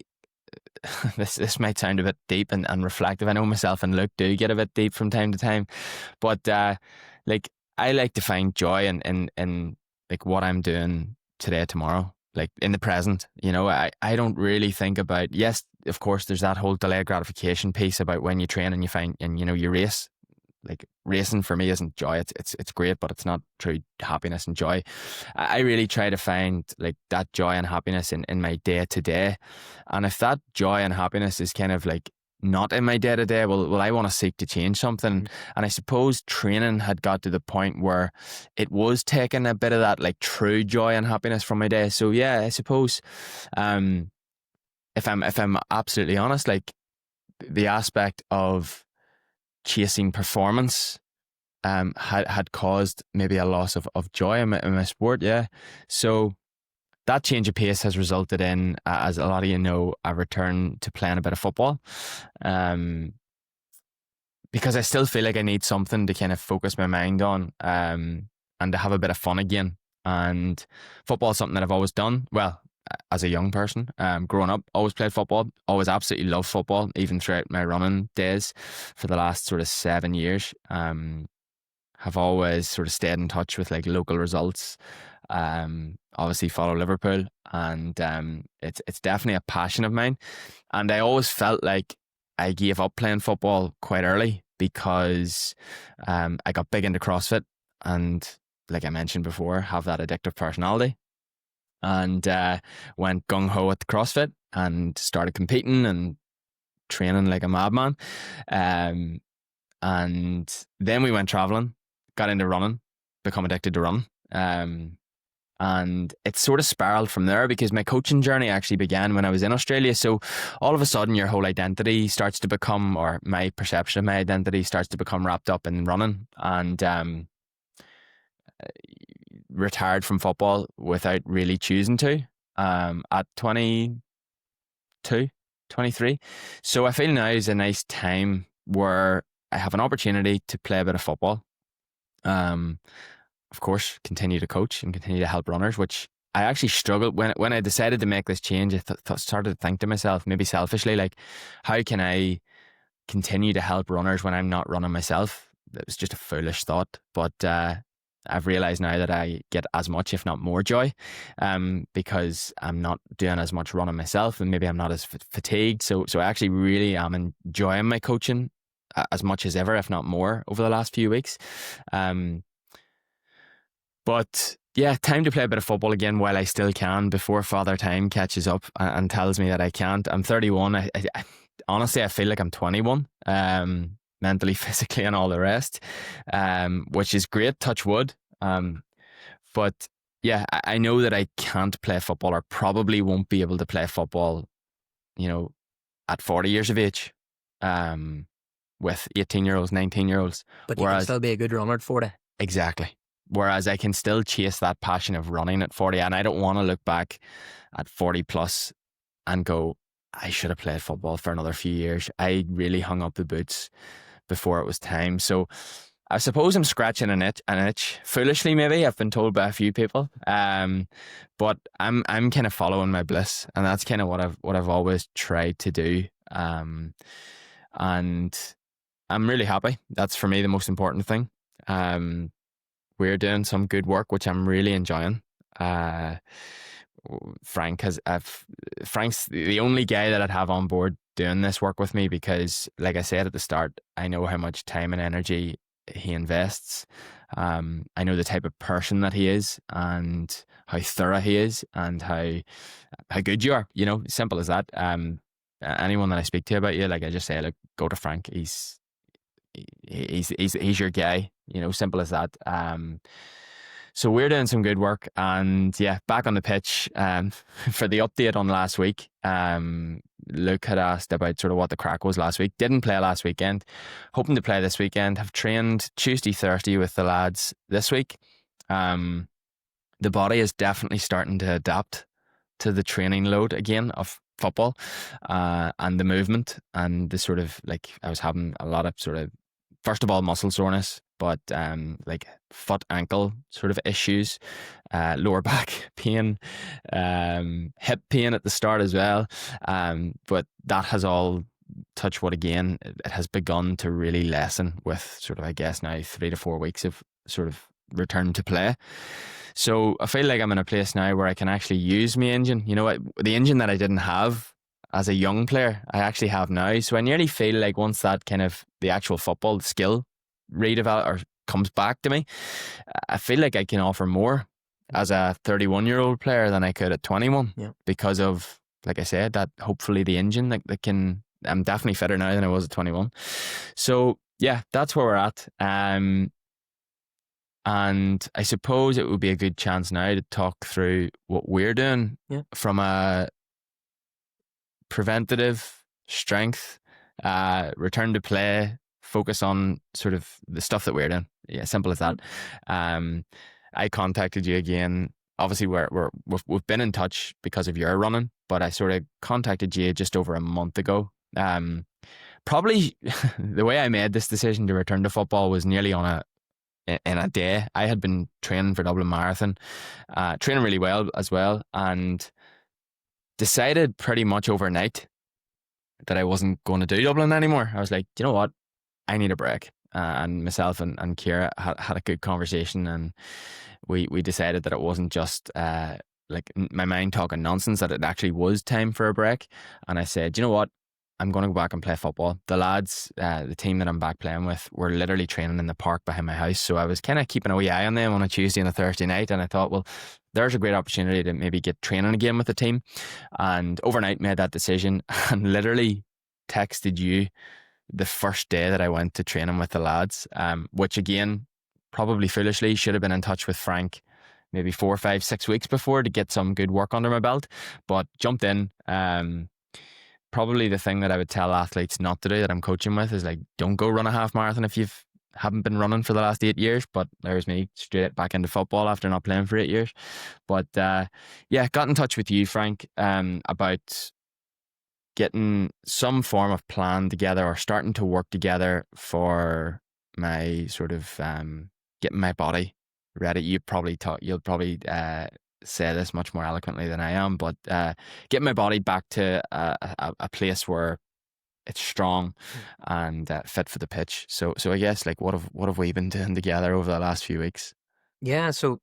this might sound a bit deep and reflective. I know myself and Luke do get a bit deep from time to time, but like I like to find joy in like what I'm doing today, tomorrow, like in the present. I don't really think about. Yes, of course, there's that whole delayed gratification piece about when you train and you find and you race. Like racing for me isn't joy. It's great, but it's not true happiness and joy. I really try to find like that joy and happiness in my day to day. And if that joy and happiness is kind of like not in my day to day, well, I want to seek to change something. And I suppose training had got to the point where it was taking a bit of that like true joy and happiness from my day. So yeah, I suppose if I'm absolutely honest, like the aspect of chasing performance had caused maybe a loss of joy in my sport. Yeah. So that change of pace has resulted in, as a lot of you know, a return to playing a bit of football. Because I still feel like I need something to kind of focus my mind on, and to have a bit of fun again. And football is something that I've always done. Well, as a young person, growing up, always played football, always absolutely loved football, even throughout my running days for the last sort of 7 years. Have always sort of stayed in touch with like local results. Obviously follow Liverpool, and it's definitely a passion of mine. And I always felt like I gave up playing football quite early, because I got big into CrossFit, and like I mentioned before, have that addictive personality, and went gung-ho at the CrossFit and started competing and training like a madman. And then we went traveling, got into running, become addicted to running. And it sort of spiraled from there, because my coaching journey actually began when I was in Australia. So all of a sudden your whole identity starts to become, or my perception of my identity starts to become wrapped up in running. And retired from football without really choosing to, at 22, 23. So I feel now is a nice time where I have an opportunity to play a bit of football. Of course, continue to coach and continue to help runners, which I actually struggled when I decided to make this change. I started to think to myself, maybe selfishly, like, how can I continue to help runners when I'm not running myself? It was just a foolish thought, but I've realized now that I get as much, if not more, joy, because I'm not doing as much running myself, and maybe I'm not as fatigued. So I actually really am enjoying my coaching as much as ever, if not more, over the last few weeks. But yeah, time to play a bit of football again while I still can, before Father Time catches up and tells me that I can't. I'm 31. Honestly, I feel like I'm 21, mentally, physically, and all the rest, which is great, touch wood. But yeah, I know that I can't play football, or probably won't be able to play football, at 40 years of age, with 18-year-olds, 19-year-olds. But you can still be a good runner at 40. Exactly. Whereas I can still chase that passion of running at 40, and I don't want to look back at 40 plus and go, I should have played football for another few years. I really hung up the boots before it was time. So I suppose I'm scratching an itch. Foolishly, maybe, I've been told by a few people. But I'm kind of following my bliss, and that's kind of what I've always tried to do. And I'm really happy. That's, for me, the most important thing. We're doing some good work, which I'm really enjoying. Frank's the only guy that I'd have on board doing this work with me, because, like I said at the start, I know how much time and energy he invests. I know the type of person that he is, and how thorough he is, and how good you are. Simple as that. Anyone that I speak to about you, like, I just say, look, go to Frank. He's your guy. Simple as that. So we're doing some good work, and yeah, back on the pitch. For the update on last week, Luke had asked about sort of what the crack was last week. Didn't play last weekend, hoping to play this weekend. Have trained Tuesday, Thursday with the lads this week. The body is definitely starting to adapt to the training load again of football, and the movement, and the sort of, like, I was having a lot of sort of, first of all, muscle soreness, but like foot, ankle sort of issues, lower back pain, hip pain at the start as well. But that has all, touch wood again, it has begun to really lessen with sort of, I guess, now 3 to 4 weeks of sort of return to play. So I feel like I'm in a place now where I can actually use my engine. The engine that I didn't have as a young player, I actually have now. So I nearly feel like once that kind of, the actual football skill redevelop or comes back to me, I feel like I can offer more as a 31-year-old player than I could at 21. Yeah. Because of, like I said, that hopefully the engine that can, I'm definitely fitter now than I was at 21. So yeah, that's where we're at. And I suppose it would be a good chance now to talk through what we're doing from a preventative strength, return to play, focus on sort of the stuff that we're doing. Yeah, simple as that. I contacted you again. Obviously, we've been in touch because of your running, but I sort of contacted you just over a month ago. Probably the way I made this decision to return to football was nearly in a day. I had been training for Dublin Marathon, training really well as well, and decided pretty much overnight that I wasn't going to do Dublin anymore. I was like, you know what? I need a break. And myself and Ciara had a good conversation, and we decided that it wasn't just like my mind talking nonsense, that it actually was time for a break. And I said, you know what? I'm going to go back and play football. The lads, the team that I'm back playing with, were literally training in the park behind my house. So I was kind of keeping a wee eye on them on a Tuesday and a Thursday night. And I thought, well, there's a great opportunity to maybe get training again with the team. And overnight made that decision, and literally texted you the first day that I went to training with the lads, which again, probably foolishly, should have been in touch with Frank maybe 4, 5, 6 weeks before to get some good work under my belt, but jumped in. Probably the thing that I would tell athletes not to do that I'm coaching with is, like, don't go run a half marathon if you haven't been running for the last 8 years. But there's me straight back into football after not playing for 8 years. But yeah, got in touch with you, Frank, about getting some form of plan together, or starting to work together for my sort of getting my body ready. You'll probably say this much more eloquently than I am, but getting my body back to a place where it's strong and fit for the pitch. So I guess, like, what have we been doing together over the last few weeks? Yeah, so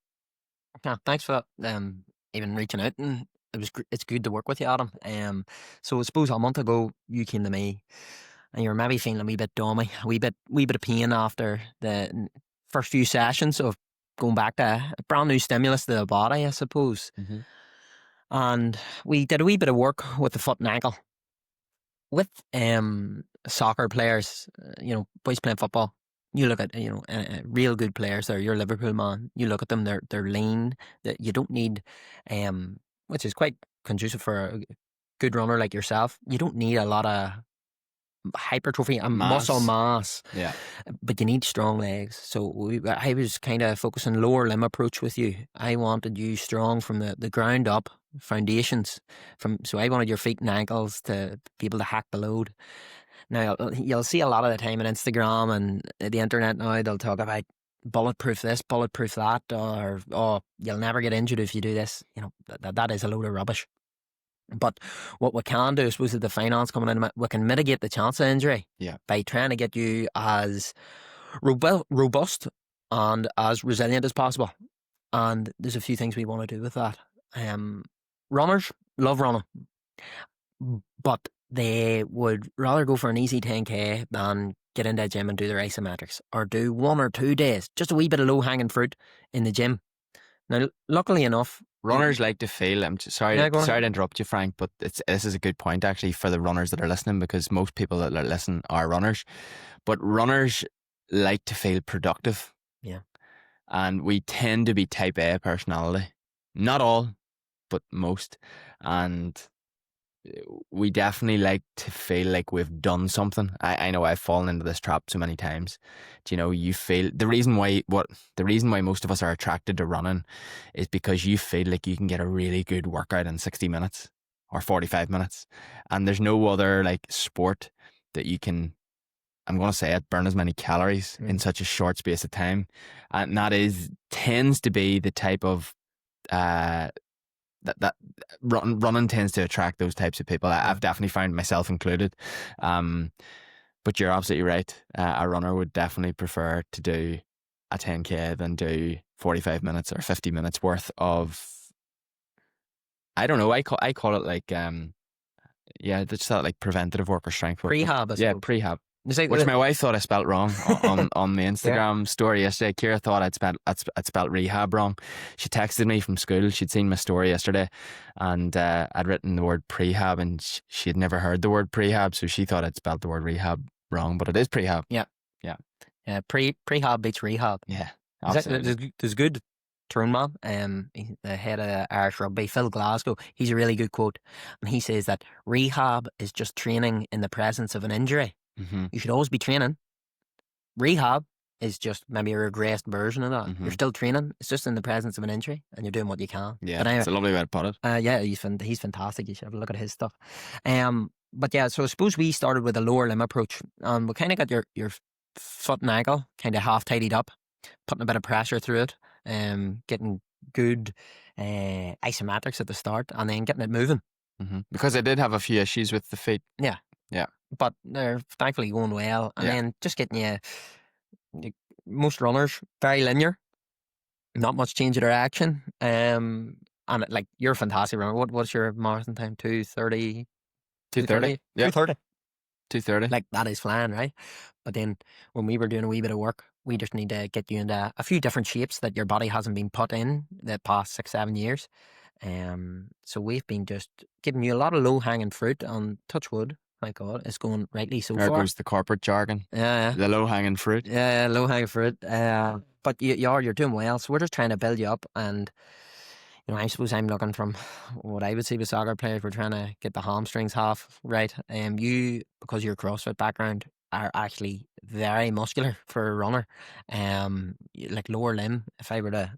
thanks for that. Even reaching out, and it's good to work with you, Adam. So I suppose a month ago you came to me, and you were maybe feeling a wee bit dummy, wee bit of pain after the first few sessions of going back to a brand new stimulus to the body, I suppose. Mm-hmm. And we did a wee bit of work with the foot and ankle with soccer players. Boys playing football. You look at real good players. They're your Liverpool man. You look at them. They're lean. That you don't need, which is quite conducive for a good runner like yourself. You don't need a lot of hypertrophy and muscle mass. Yeah. But you need strong legs. So I was kind of focusing lower limb approach with you. I wanted you strong from the ground up, foundations. So I wanted your feet and ankles to be able to hack the load. Now, you'll see a lot of the time on Instagram and the internet now, they'll talk about bulletproof this, bulletproof that, or, oh, you'll never get injured if you do this. That is a load of rubbish. But what we can do, I suppose, with the finance coming in, we can mitigate the chance of injury by trying to get you as robust and as resilient as possible. And there's a few things we want to do with that. Runners love running, but they would rather go for an easy 10K than get into a gym and do their isometrics, or do 1 or 2 days, just a wee bit of low-hanging fruit in the gym. Now, luckily enough, runners like to feel. I'm sorry to interrupt you, Frank, but this is a good point actually for the runners that are listening, because most people that listen are runners, but runners like to feel productive. Yeah, and we tend to be type A personality. Not all, but most, and we definitely like to feel like we've done something. I know I've fallen into this trap so many times. You feel the reason why most of us are attracted to running is because you feel like you can get a really good workout in 60 minutes or 45 minutes, and there's no other like sport that you can, I'm going to say it, burn as many calories in such a short space of time, and that tends to be the type of that running tends to attract those types of people. I've definitely found myself included. But you're absolutely right. A runner would definitely prefer to do a 10K than do 45 minutes or 50 minutes worth of, I don't know, I call it like just that like preventative work or strength work. Prehab, prehab. Which my wife thought I spelt wrong on the Instagram story yesterday. Kira thought I'd spelt rehab wrong. She texted me from school. She'd seen my story yesterday, and I'd written the word prehab, and she had never heard the word prehab, so she thought I'd spelt the word rehab wrong, but it is prehab. Yeah. Prehab beats rehab. Yeah, absolutely. There's good turn man, the head of Irish rugby, Phil Glasgow. He's a really good quote, and he says that rehab is just training in the presence of an injury. Mm-hmm. You should always be training. Rehab is just maybe a regressed version of that. Mm-hmm. You're still training. It's just in the presence of an injury, and you're doing what you can. Yeah, it's a lovely way to put it. Yeah, he's fantastic. You should have a look at his stuff. But yeah, so I suppose we started with a lower limb approach. We kind of got your foot and ankle kind of half tidied up, putting a bit of pressure through it, getting good isometrics at the start, and then getting it moving. Mm-hmm. Because I did have a few issues with the feet. Yeah. But they're thankfully going well, and then just getting you. Most runners very linear, not much change of their action. And like, you're a fantastic runner. What's your marathon time? 2:30. 2:30. Yeah. 2:30. 2:30. Like, that is flying, right? But then when we were doing a wee bit of work, we just need to get you into a few different shapes that your body hasn't been put in the past 6-7 years. So we've been just giving you a lot of low hanging fruit, and touch wood. My God, it's going rightly so far. There goes the corporate jargon. Yeah. The low hanging fruit. Yeah, low hanging fruit. But you're doing well. So we're just trying to build you up, and I suppose I'm looking from what I would see with soccer players. We're trying to get the hamstrings half right. You, because of your CrossFit background, are actually very muscular for a runner. Like lower limb. If I were to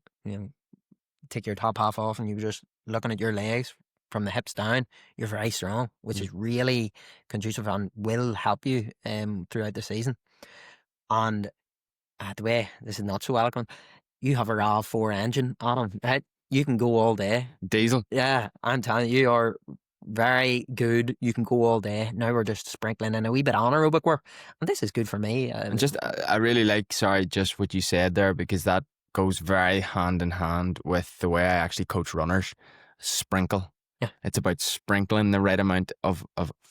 take your top half off and you were just looking at your legs from the hips down, you're very strong, which is really conducive and will help you throughout the season. And the way, this is not so eloquent, you have a RAV4 engine, Adam, right? you can go all day. Diesel. Yeah, I'm telling you, you are very good. You can go all day. Now we're just sprinkling in a wee bit of anaerobic work, and this is good for me. And just, I really like, sorry, just what you said there, because that goes very hand in hand with the way I actually coach runners. Sprinkle. Yeah. It's about sprinkling the right amount of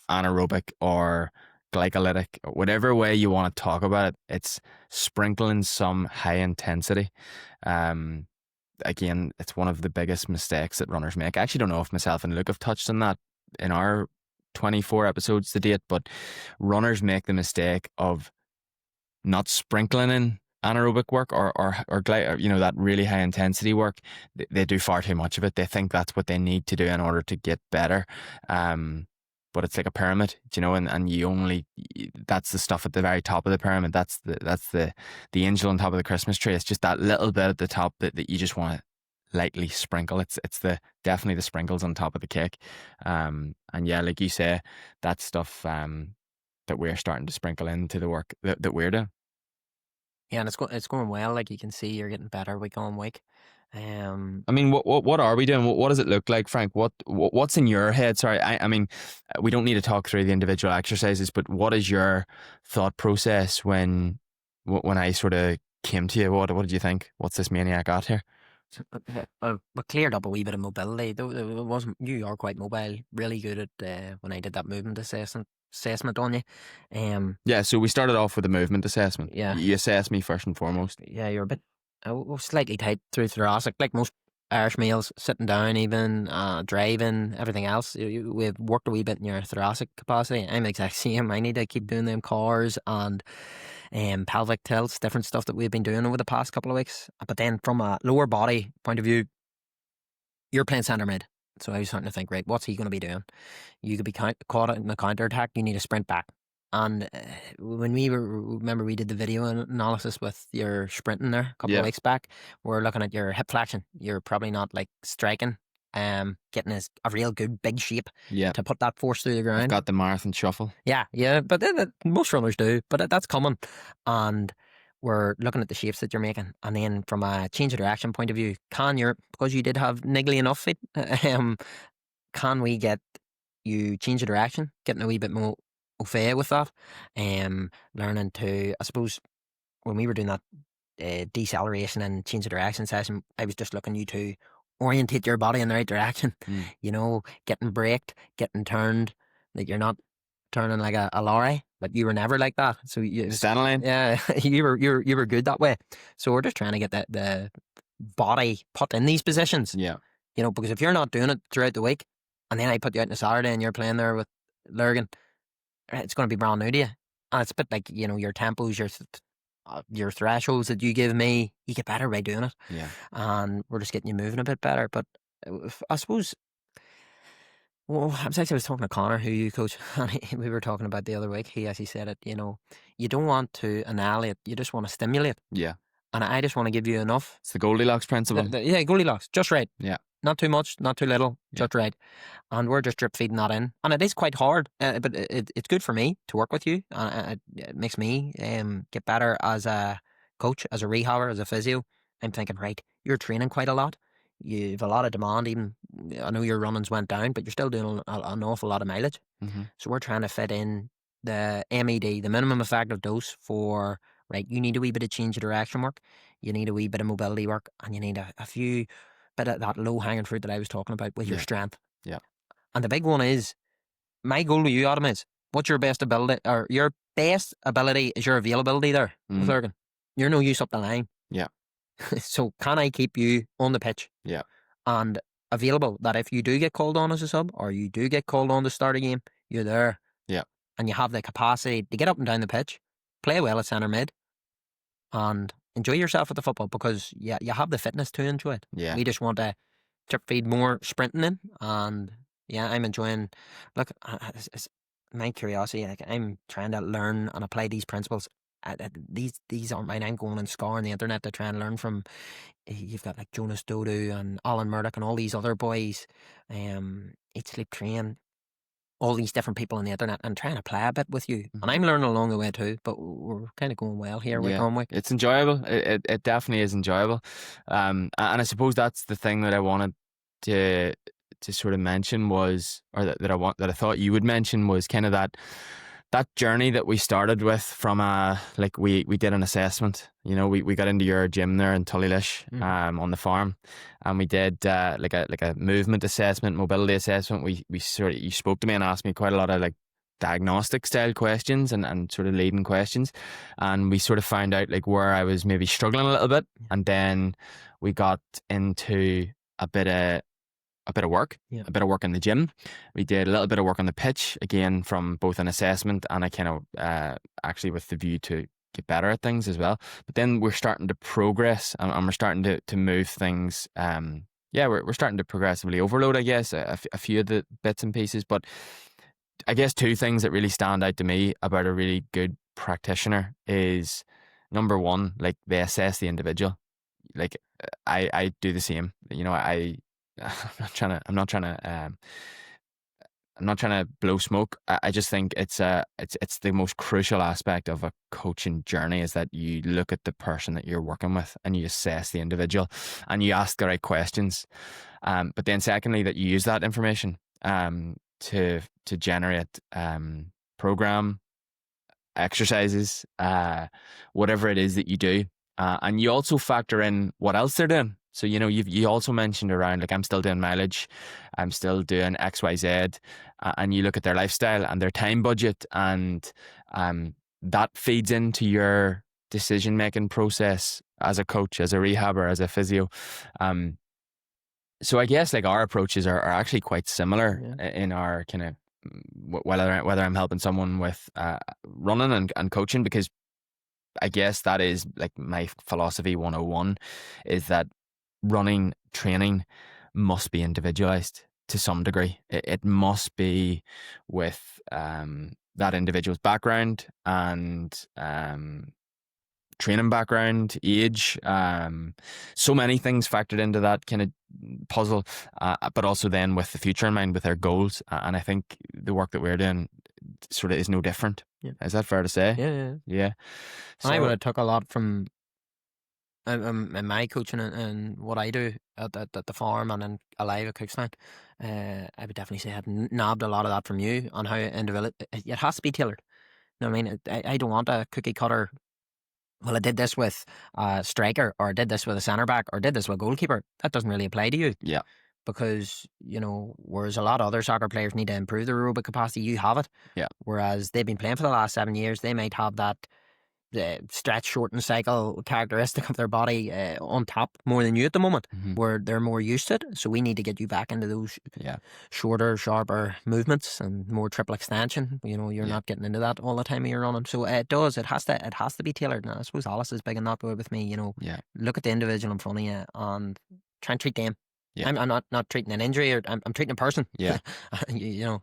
anaerobic or glycolytic, whatever way you want to talk about it. It's sprinkling some high intensity. Again, it's one of the biggest mistakes that runners make. I actually don't know if myself and Luke have touched on that in our 24 episodes to date, but runners make the mistake of not sprinkling in anaerobic work or that really high intensity work. They do far too much of it. They think that's what they need to do in order to get better. But it's like a pyramid, and you only, that's the stuff at the very top of the pyramid. That's the angel on top of the Christmas tree. It's just that little bit at the top that you just want to lightly sprinkle. It's definitely the sprinkles on top of the cake. And yeah, like you say, that stuff that we're starting to sprinkle into the work that we're doing. Yeah, and it's going well. Like, you can see you're getting better week on week. I mean, what are we doing? What does it look like, Frank? What's in your head? Sorry, I mean, we don't need to talk through the individual exercises, but what is your thought process when I sort of came to you? What did you think? What's this maniac got here? We cleared up a wee bit of mobility. Though it wasn't, you are quite mobile, really good at when I did that movement assessment on you. Yeah, so we started off with a movement assessment. Yeah. You assessed me first and foremost. Yeah, you're a bit slightly tight through thoracic, like most Irish males, sitting down, even driving, everything else. We've worked a wee bit in your thoracic capacity. I'm the exact same. I need to keep doing them cars and pelvic tilts, different stuff that we've been doing over the past couple of weeks. But then from a lower body point of view, you're playing centre mid. So I was starting to think, right, what's he going to be doing? You could be caught in a counter attack. You need to sprint back. And when remember we did the video analysis with your sprinting there a couple of weeks back, we're looking at your hip flexion. You're probably not like striking, getting a real good big shape to put that force through the ground. I've got the marathon shuffle. Yeah, but most runners do, but that's common. And we're looking at the shapes that you're making, and then from a change of direction point of view, because you did have niggly enough feet, can we get you change of direction, getting a wee bit more au fait with that, learning to, I suppose, when we were doing that deceleration and change of direction session, I was just looking you to orientate your body in the right direction. Getting braked, getting turned, that you're not turning like a lorry, but you were never like that. So standing line. Yeah, you were good that way. So we're just trying to get the body put in these positions. Yeah. Because if you're not doing it throughout the week, and then I put you out on a Saturday and you're playing there with Lurgan, it's going to be brand new to you. And it's a bit like, your tempos, your thresholds that you give me, you get better by doing it. Yeah. And we're just getting you moving a bit better. But I suppose, well, I was talking to Connor, who you coach, and we were talking about the other week. He actually said it, you don't want to annihilate, you just want to stimulate. Yeah. And I just want to give you enough. It's the Goldilocks principle. Yeah, Goldilocks, just right. Yeah. Not too much, not too little, just right. And we're just drip feeding that in. And it is quite hard, but it's good for me to work with you. It makes me get better as a coach, as a rehabber, as a physio. I'm thinking, right, you're training quite a lot. You've a lot of demand. Even, I know your runnings went down, but you're still doing an awful lot of mileage. Mm-hmm. So we're trying to fit in the MED, the minimum effective dose for, right, you need a wee bit of change of direction work. You need a wee bit of mobility work, and you need a few bit of that low-hanging fruit that I was talking about with your strength. Yeah. And the big one is, my goal with you, Adam, is what's your best ability, or your best ability is your availability there with Lurgan. You're no use up the line. Yeah. So can I keep you on the pitch? Yeah. And available, that if you do get called on as a sub, or you do get called on to start a game, you're there. Yeah. And you have the capacity to get up and down the pitch, play well at centre mid, and enjoy yourself at the football, because you have the fitness to enjoy it. Yeah. We just want to drip feed more sprinting in, and I'm enjoying. Look, it's my curiosity. Like, I'm trying to learn and apply these principles. These aren't mine. I'm going and scouring the internet to try and learn from. You've got like Jonas Dodu and Alan Murdoch and all these other boys. Eat, Sleep, Train. all these different people on the internet and trying to play a bit with you. And I'm learning along the way too, but we're kind of going well here week on week. It's enjoyable. It definitely is enjoyable. And I suppose that's the thing that I wanted to sort of mention was, or that I thought you would mention was kind of that journey that we started with from we did an assessment. You know, we got into your gym there in Tullylish, on the farm, and we did like a movement assessment, mobility assessment. You spoke to me and asked me quite a lot of like diagnostic style questions and sort of leading questions, and we sort of found out like where I was maybe struggling a little bit, and then we got into a bit of work, a bit of work in the gym. We did a little bit of work on the pitch, again from both an assessment and a kind of actually with the view to get better at things as well. But then we're starting to progress, and we're starting to move things. We're starting to progressively overload, I guess, a few of the bits and pieces. But I guess two things that really stand out to me about a really good practitioner is, number one, like they assess the individual. Like I do the same. You know, I'm not trying to blow smoke. I just think it's the most crucial aspect of a coaching journey, is that you look at the person that you're working with and you assess the individual and you ask the right questions. But then secondly, that you use that information to generate program, exercises, whatever it is that you do. And you also factor in what else they're doing. So, you know, you also mentioned around, like, I'm still doing mileage, I'm still doing XYZ, and you look at their lifestyle and their time budget, and that feeds into your decision-making process as a coach, as a rehabber, as a physio. So I guess like our approaches are actually quite similar in our kind of, whether I'm helping someone with running and coaching, because I guess that is like my philosophy 101, is that running training must be individualized to some degree. It must be with that individual's background and training background, age, so many things factored into that kind of puzzle, but also then with the future in mind, with their goals. And I think the work that we're doing sort of is no different. Yeah. Is that fair to say? Yeah. So, I would have took a lot from in my coaching and what I do at the farm and then alive at Cookstown. I would definitely say I've nabbed a lot of that from you on how individual it has to be tailored. You know what I mean? I don't want a cookie cutter. Well, I did this with a striker, or I did this with a centre back, or I did this with a goalkeeper. That doesn't really apply to you. Yeah. Because, you know, whereas a lot of other soccer players need to improve their aerobic capacity, you have it. Yeah. Whereas they've been playing for the last 7 years, they might have that stretch, shorten cycle characteristic of their body on top more than you at the moment, where they're more used to it. So we need to get you back into those shorter, sharper movements and more triple extension. You know, you're not getting into that all the time you're running. So it has to be tailored. And I suppose Alice is big in that way with me. You know, look at the individual in front of you and try and treat them. Yeah. I'm not treating an injury, or I'm treating a person. Yeah. you know,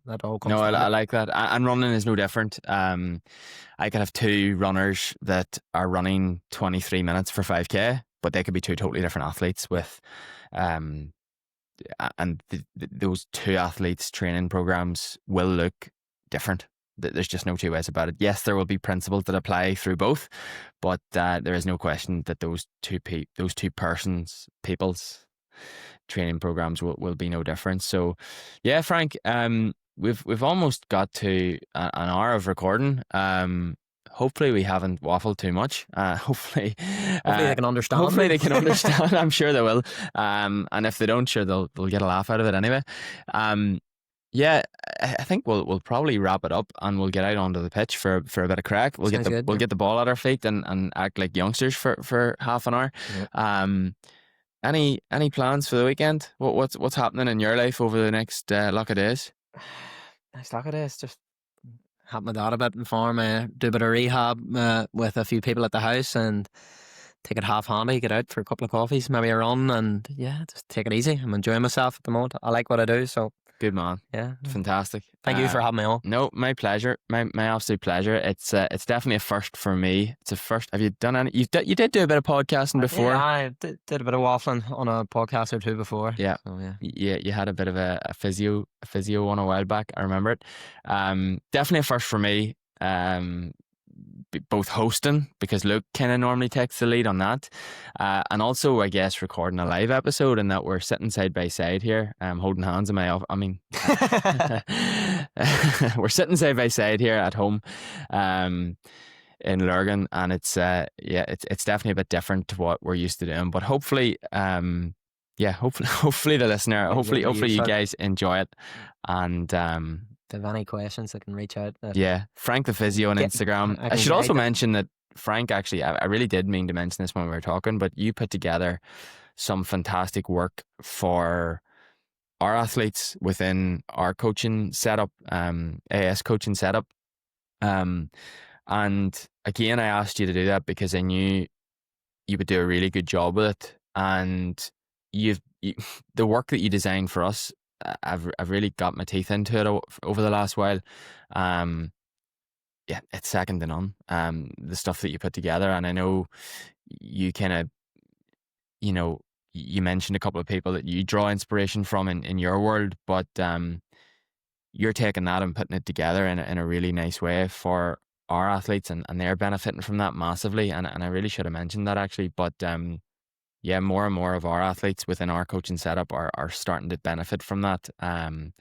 that all comes. No, I like that. And running is no different. I could have two runners that are running 23 minutes for 5K, but they could be two totally different athletes with, and those two athletes' training programs will look different. There's just no two ways about it. Yes, there will be principles that apply through both, but there is no question that those two people's training programs will be no different. So yeah, Frank, we've almost got to an hour of recording. Hopefully we haven't waffled too much. Hopefully they can understand. Hopefully they can understand. I'm sure they will. And if they don't, sure they'll get a laugh out of it anyway. Yeah, I think we'll probably wrap it up and we'll get out onto the pitch for a bit of crack. We'll get the ball at our feet and act like youngsters for half an hour. Yep. Any plans for the weekend? What's happening in your life over the next lot of days? Next lot of days, just help my dad a bit in the farm, do a bit of rehab with a few people at the house, and take it half handy, get out for a couple of coffees, maybe a run, and just take it easy. I'm enjoying myself at the moment. I like what I do, so Good man. Yeah. Fantastic. Thank you for having me on. No, my pleasure. My absolute pleasure. It's definitely a first for me. It's a first. Have you done any? You did do a bit of podcasting before. Yeah, I did a bit of waffling on a podcast or two before. Yeah. So, yeah. You had a bit of a physio one a while back. I remember it. Definitely a first for me. Both hosting, because Luke kind of normally takes the lead on that, and also I guess recording a live episode, and that we're sitting side by side here, holding hands in my office. I mean, we're sitting side by side here at home, in Lurgan, and it's it's definitely a bit different to what we're used to doing. But hopefully, hopefully the listener, hopefully you guys enjoy it, and if you have any questions, I can reach out. Frank the Physio on Instagram. I should also mention that Frank, actually, I really did mean to mention this when we were talking, but you put together some fantastic work for our athletes within our coaching setup, AS coaching setup. And again, I asked you to do that because I knew you would do a really good job with it. And the work that you designed for us, I've really got my teeth into it over the last while. It's second to none. The stuff that you put together, and I know you kind of, you mentioned a couple of people that you draw inspiration from in your world, but you're taking that and putting it together in a really nice way for our athletes, and they're benefiting from that massively. And I really should have mentioned that, actually, but more and more of our athletes within our coaching setup are starting to benefit from that. And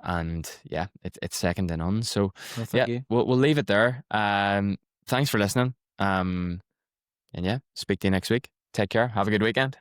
it's second to none. So thank you. We'll leave it there. Thanks for listening. And speak to you next week. Take care. Have a good weekend.